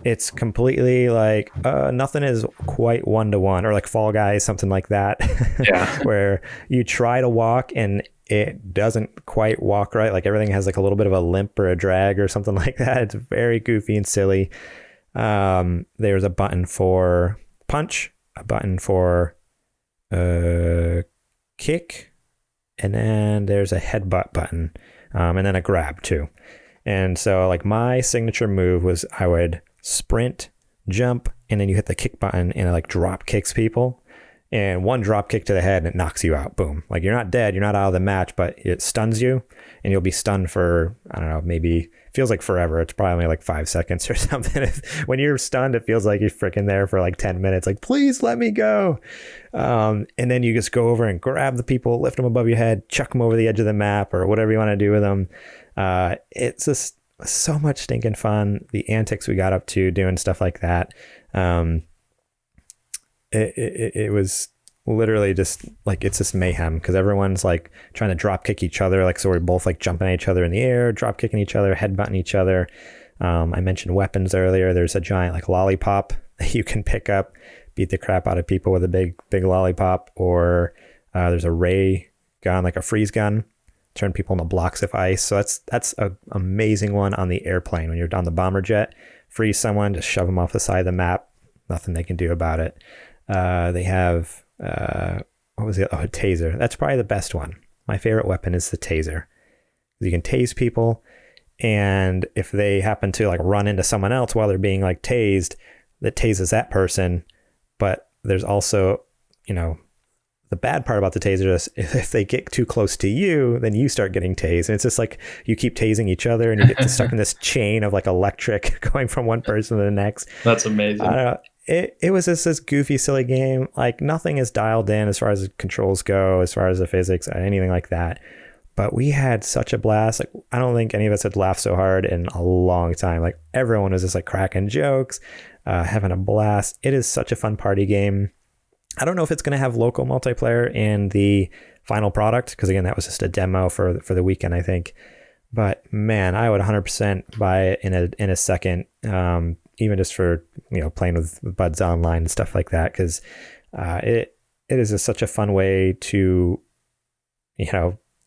it's completely like nothing is quite 1-to-1, or like Fall Guys, something like that. Yeah. Where you try to walk and it doesn't quite walk right. Like everything has like a little bit of a limp or a drag or something like that. It's very goofy and silly. There's a button for punch, a button for kick, and then there's a headbutt button, and then a grab too. And so like my signature move was I would sprint, jump, and then you hit the kick button and it like drop kicks people. And one drop kick to the head and it knocks you out. Boom. Like you're not dead, you're not out of the match, but it stuns you, and you'll be stunned for, I don't know, maybe feels like forever. It's probably only like 5 seconds or something. When you're stunned, it feels like you're freaking there for like 10 minutes. Like, please let me go. And then you just go over and grab the people, lift them above your head, chuck them over the edge of the map, or whatever you want to do with them. It's just so much stinking fun. The antics we got up to doing stuff like that. It was literally just like, it's just mayhem, because everyone's like trying to drop kick each other. Like, so we're both like jumping at each other in the air, drop kicking each other, headbutting each other. I mentioned weapons earlier. There's a giant like lollipop that you can pick up, beat the crap out of people with a big lollipop. Or there's a ray gun, like a freeze gun, turn people into blocks of ice. So that's an amazing one on the airplane. When you're on the bomber jet, freeze someone, just shove them off the side of the map. Nothing they can do about it. They have, what was it? Oh, a taser. That's probably the best one. My favorite weapon is the taser. You can tase people, and if they happen to like run into someone else while they're being like tased, that tases that person. But there's also, the bad part about the taser is if they get too close to you, then you start getting tased. And it's just like you keep tasing each other, and you get stuck in this chain of like electric going from one person to the next. That's amazing. I don't know. It was just this goofy, silly game. Like nothing is dialed in as far as the controls go, as far as the physics, anything like that. But we had such a blast. Like I don't think any of us had laughed so hard in a long time. Like everyone was just like cracking jokes, having a blast. It is such a fun party game. I don't know if it's going to have local multiplayer in the final product, because again, that was just a demo for the weekend, I think. But man, I would 100% buy it in a second. Even just for playing with buds online and stuff like that, because it is just such a fun way to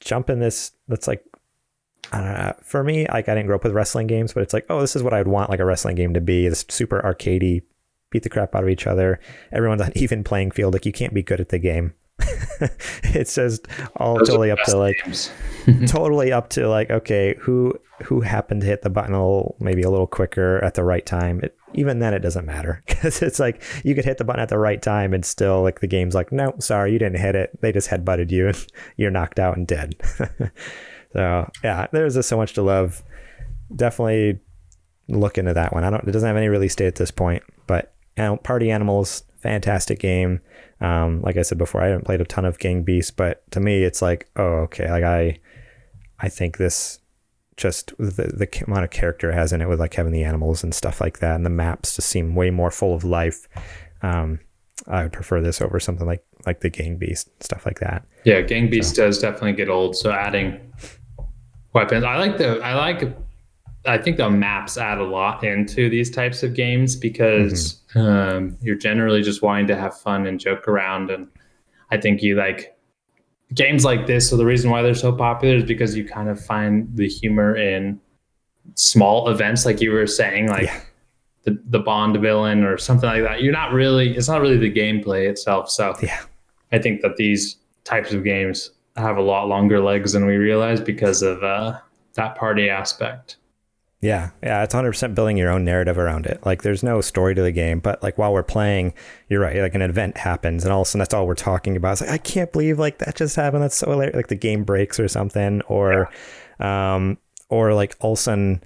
jump in this. That's like, I don't know, for me, like I didn't grow up with wrestling games, but it's like, oh, this is what I'd want like a wrestling game to be. It's super arcadey, beat the crap out of each other, everyone's on even playing field. Like you can't be good at the game. It's just all totally up to like totally up to like, okay, who happened to hit the button maybe a little quicker at the right time. Even then it doesn't matter, because it's like you could hit the button at the right time and still like the game's like, no, sorry, you didn't hit it, they just headbutted you and you're knocked out and dead. So yeah, there's just so much to love. Definitely look into that one. It doesn't have any release date at this point, but Party Animals, fantastic game. Like I said before, I haven't played a ton of Gang Beasts, but to me it's like, oh, okay, like I think this just the amount of character it has in it, with like having the animals and stuff like that, and the maps just seem way more full of life. I would prefer this over something like the Gang Beast, stuff like that. Yeah, Gang Beast does definitely get old. So adding weapons, I think the maps add a lot into these types of games, because you're generally just wanting to have fun and joke around. And I think you like games like this. So the reason why they're so popular is because you kind of find the humor in small events, like you were saying, like the Bond villain or something like that. It's not really the gameplay itself. So I think that these types of games have a lot longer legs than we realize because of that party aspect. Yeah, it's 100% building your own narrative around it. Like, there's no story to the game, but like while we're playing, you're right, like an event happens and all of a sudden that's all we're talking about. It's like, I can't believe like that just happened. That's so hilarious. Like the game breaks or something, or like all of a sudden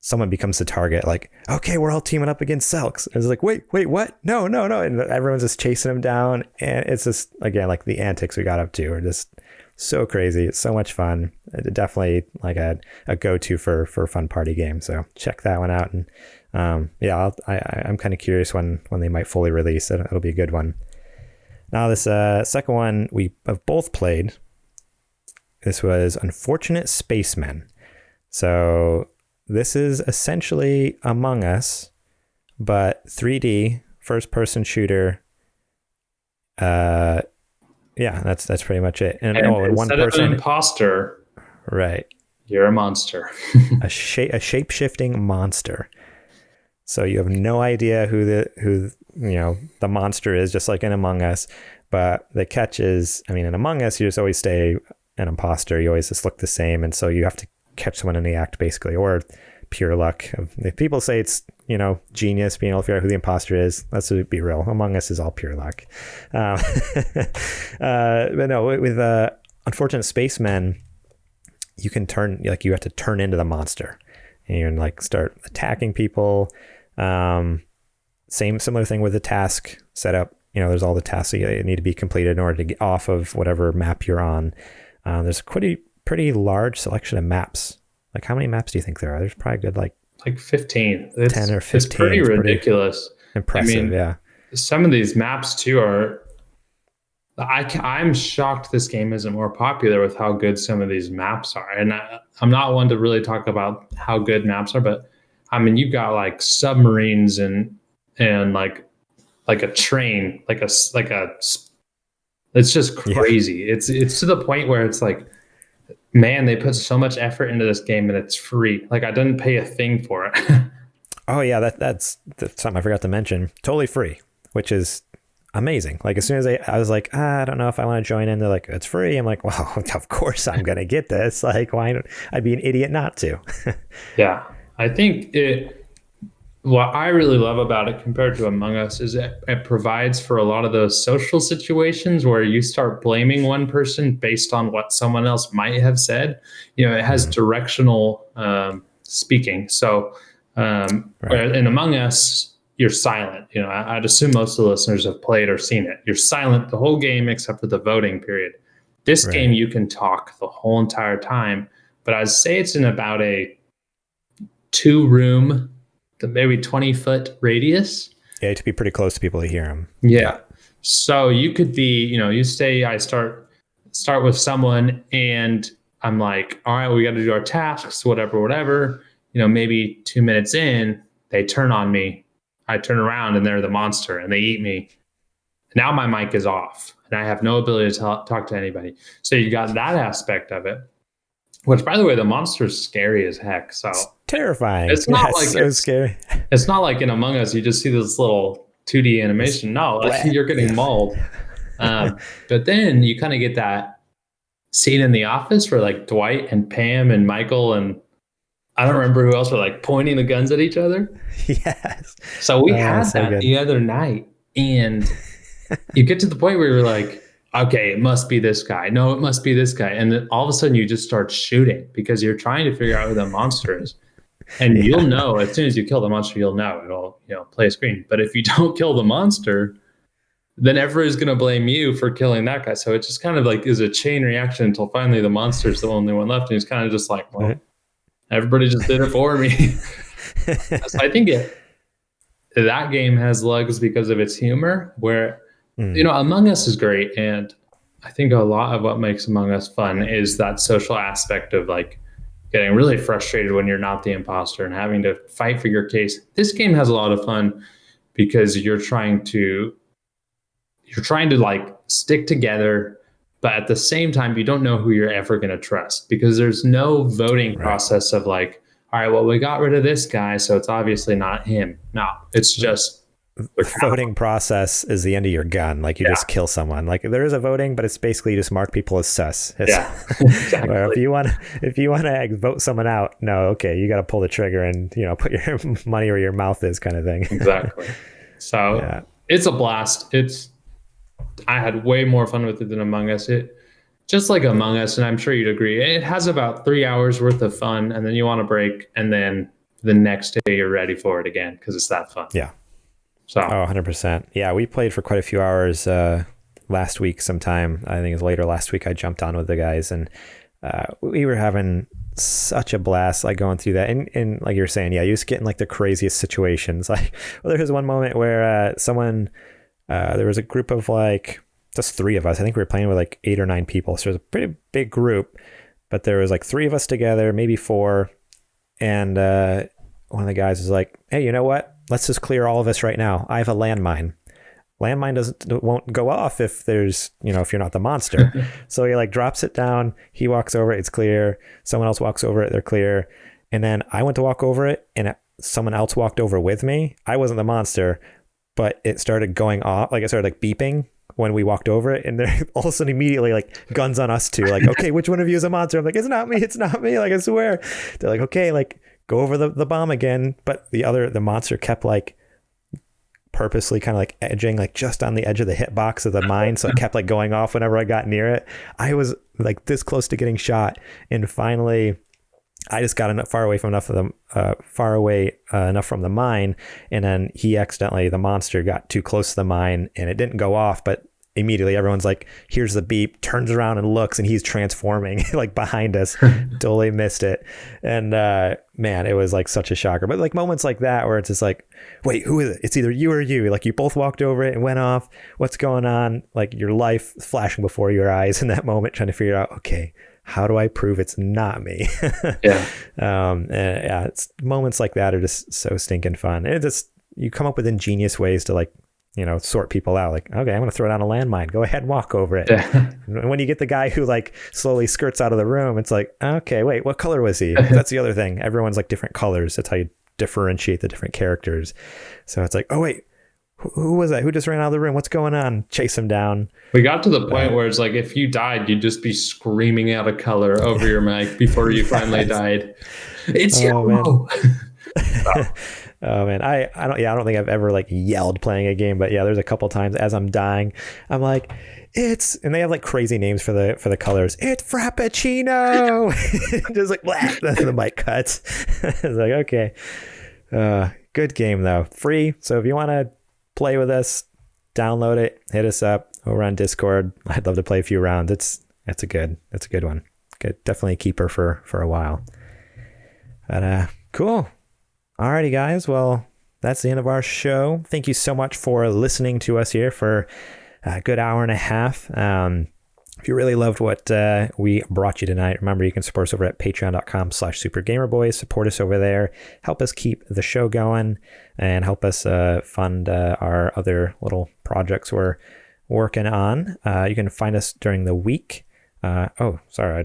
someone becomes the target. Like, okay, we're all teaming up against Selks. It's like, wait, what? No. And everyone's just chasing him down. And it's just, again, like the antics we got up to are just so crazy. It's so much fun. Definitely like a go-to for a fun party game. So check that one out. And I'm kind of curious when they might fully release it. It'll be a good one. Now this second one we have both played. This was Unfortunate Spacemen. So this is essentially Among Us, but 3D first-person shooter. That's pretty much it. And one person, instead of an imposter, right? You're a monster. a shape-shifting monster. So you have no idea who the monster is, just like in Among Us. But the catch is, in Among Us, you just always stay an imposter. You always just look the same, and so you have to catch someone in the act, basically, or pure luck. If people say it's genius being able to figure out who the imposter is, let's be real. Among Us is all pure luck. But no, with Unfortunate Spacemen, you can you have to turn into the monster and like start attacking people. Similar thing with the task setup. There's all the tasks that need to be completed in order to get off of whatever map you're on. There's a pretty large selection of maps. Like, how many maps do you think there are? There's probably good like 15. 10 or 15. It's pretty ridiculous. Impressive, yeah. Some of these maps too are. I'm shocked this game isn't more popular with how good some of these maps are. And I'm not one to really talk about how good maps are, but you've got like submarines and like a train, like a. It's just crazy. Yeah. It's to the point where it's like, man, they put so much effort into this game and it's free. Like, I didn't pay a thing for it. Oh yeah, that's something I forgot to mention. Totally free, which is amazing. Like, as soon as I was like, I don't know if I want to join in. They're like, it's free. I'm like, well, of course I'm gonna get this. Like, I'd be an idiot not to. Yeah, I think what I really love about it compared to Among Us is it provides for a lot of those social situations where you start blaming one person based on what someone else might have said. It has directional speaking. So in Among Us, you're silent. I'd assume most of the listeners have played or seen it. You're silent the whole game except for the voting period. This game, you can talk the whole entire time, but I'd say it's in about a 2-room, maybe 20-foot radius. Yeah, to be pretty close to people to hear them. Yeah. So you could be, you say I start with someone and I'm like, all right, we got to do our tasks, whatever. Maybe 2 minutes in, they turn on me. I turn around and they're the monster and they eat me. Now my mic is off and I have no ability to talk to anybody. So you got that aspect of it. Which, by the way, the monster's scary as heck. So it's terrifying. It's not scary. It's not like in Among Us, you just see this little 2D animation. No, you're getting mauled. But then you kind of get that scene in The Office where like Dwight and Pam and Michael and I don't remember who else were like pointing the guns at each other. Yes. So we had that the other night, and you get to the point where you're like, okay, it must be this guy. No, it must be this guy. And then all of a sudden you just start shooting because you're trying to figure out who the monster is. And you'll know as soon as you kill the monster, you'll know it'll play a screen. But if you don't kill the monster, then everybody's going to blame you for killing that guy. So it just kind of like is a chain reaction until finally the monster's the only one left. And he's kind of just like, well, Everybody just did it for me. So I think that game has legs because of its humor, where, Among Us is great. And I think a lot of what makes Among Us fun is that social aspect of like getting really frustrated when you're not the imposter and having to fight for your case. This game has a lot of fun because you're trying to like stick together, but at the same time, you don't know who you're ever going to trust, because there's no voting process of like, all right, well, we got rid of this guy, so it's obviously not him. No, it's just the voting process is the end of your gun. Like you just kill someone. Like there is a voting, but it's basically you just mark people as sus. Exactly. Where if you want to vote someone out, no, okay, you got to pull the trigger and put your money where your mouth is, kind of thing. Exactly. So it's a blast. I had way more fun with it than Among Us. Just like Among Us, and I'm sure you'd agree, it has about 3 hours worth of fun, and then you want to break, and then the next day you're ready for it again because it's that fun. Yeah. So. 100%. Yeah, we played for quite a few hours last week sometime. I think it was later last week I jumped on with the guys, and we were having such a blast, like going through that. And like you were saying, you just get in like the craziest situations. Like, there was one moment where there was a group of like just 3 of us. I think we were playing with like 8 or 9 people. So it was a pretty big group, but there was like 3 of us together, maybe 4. And one of the guys was like, hey, you know what? Let's just clear all of this right now. I have a landmine. Landmine won't go off if there's, if you're not the monster. So he like drops it down. He walks over it. It's clear. Someone else walks over it. They're clear. And then I went to walk over it, and someone else walked over with me. I wasn't the monster, but it started going off. Like it started like beeping when we walked over it, and they're all of a sudden immediately like guns on us too. Like, okay, which one of you is a monster? I'm like, it's not me. It's not me. Like, I swear. They're like, okay, like go over the bomb again. But the monster kept like purposely kind of like edging like just on the edge of the hitbox of the mine. So it kept like going off whenever I got near it. I was like this close to getting shot. And finally I just got enough far away enough from the mine. And then the monster got too close to the mine and it didn't go off, but immediately everyone's like, here's the beep, turns around and looks, and he's transforming like behind us. Totally missed it. And man, it was like such a shocker. But like moments like that where it's just like, wait, who is it? It's either you or you. Like you both walked over it and went off. What's going on? Like your life flashing before your eyes in that moment, trying to figure out, okay, how do I prove it's not me? It's moments like that are just so stinking fun. And you come up with ingenious ways to like, sort people out. Like, okay, I'm going to throw down a landmine. Go ahead and walk over it. And when you get the guy who like slowly skirts out of the room, it's like, okay, wait, what color was he? That's the other thing. Everyone's like different colors. That's how you differentiate the different characters. So it's like, oh wait, who was that? Who just ran out of the room? What's going on? Chase him down. We got to the point where it's like, if you died, you'd just be screaming out a color over your mic before you finally died. It's yellow. Oh man, I don't think I've ever like yelled playing a game, but yeah, there's a couple times as I'm dying, I'm like, and they have like crazy names for the colors. It's Frappuccino. Just like the mic cuts. It's like, okay, good game though, free. So if you want to play with us, download it, hit us up over on Discord. I'd love to play a few rounds. That's a good one. Good, definitely a keeper for a while. But cool. Alrighty, guys. Well, that's the end of our show. Thank you so much for listening to us here for a good hour and a half. If you really loved what we brought you tonight, remember you can support us over at patreon.com/supergamerboys. Support us over there. Help us keep the show going and help us fund our other little projects we're working on. You can find us during the week. Sorry, I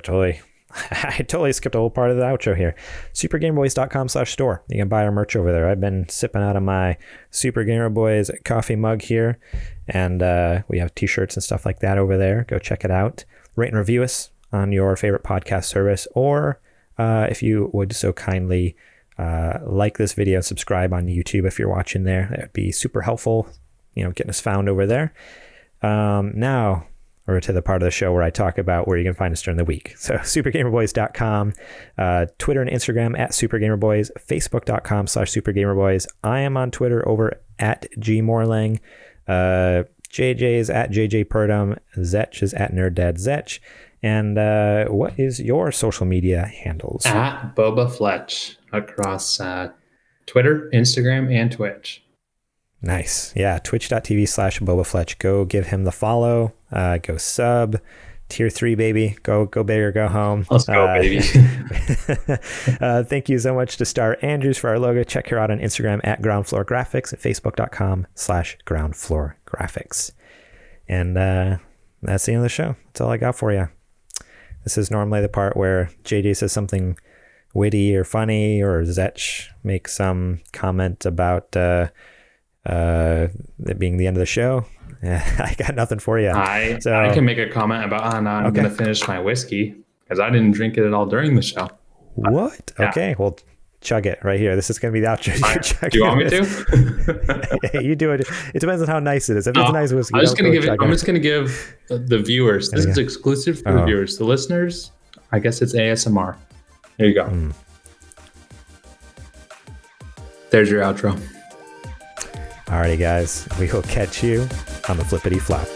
totally skipped a whole part of the outro here. Supergamerboys.com/store. You can buy our merch over there. I've been sipping out of my Super Gamer Boys coffee mug here, and we have t-shirts and stuff like that over there. Go check it out. Rate and review us on your favorite podcast service, or if you would so kindly like this video and subscribe on YouTube if you're watching there. That would be super helpful, getting us found over there. Now, or to the part of the show where I talk about where you can find us during the week. So supergamerboys.com, Twitter and Instagram at supergamerboys, facebook.com/supergamerboys. I am on Twitter over at gmorlang. JJ is at JJ Purdom. Zetch is at NerdDadZetch. And what is your social media handles? At Boba Fletch across Twitter, Instagram, and Twitch. Nice. Yeah. Twitch.tv/Boba Fletch. Go give him the follow. Go sub. Tier 3, baby. Go big or go home. Let's go, baby. Thank you so much to Star Andrews for our logo. Check her out on Instagram at Ground Floor Graphics, at facebook.com/Ground Floor Graphics. And that's the end of the show. That's all I got for you. This is normally the part where JD says something witty or funny, or Zetch makes some comment about it being the end of the show. I got nothing for you. I can make a comment about I'm going to finish my whiskey because I didn't drink it at all during the show. What? Yeah. Okay, well, chug it right here. This is going to be the outro. Do you want me to? Yeah, you do it. It depends on how nice it is. If it's a nice whiskey, I'm just going to give the viewers. This is exclusive for the viewers. The listeners, I guess it's ASMR. There you go. There's your outro. Alrighty, guys. We will catch you on the flippity flop.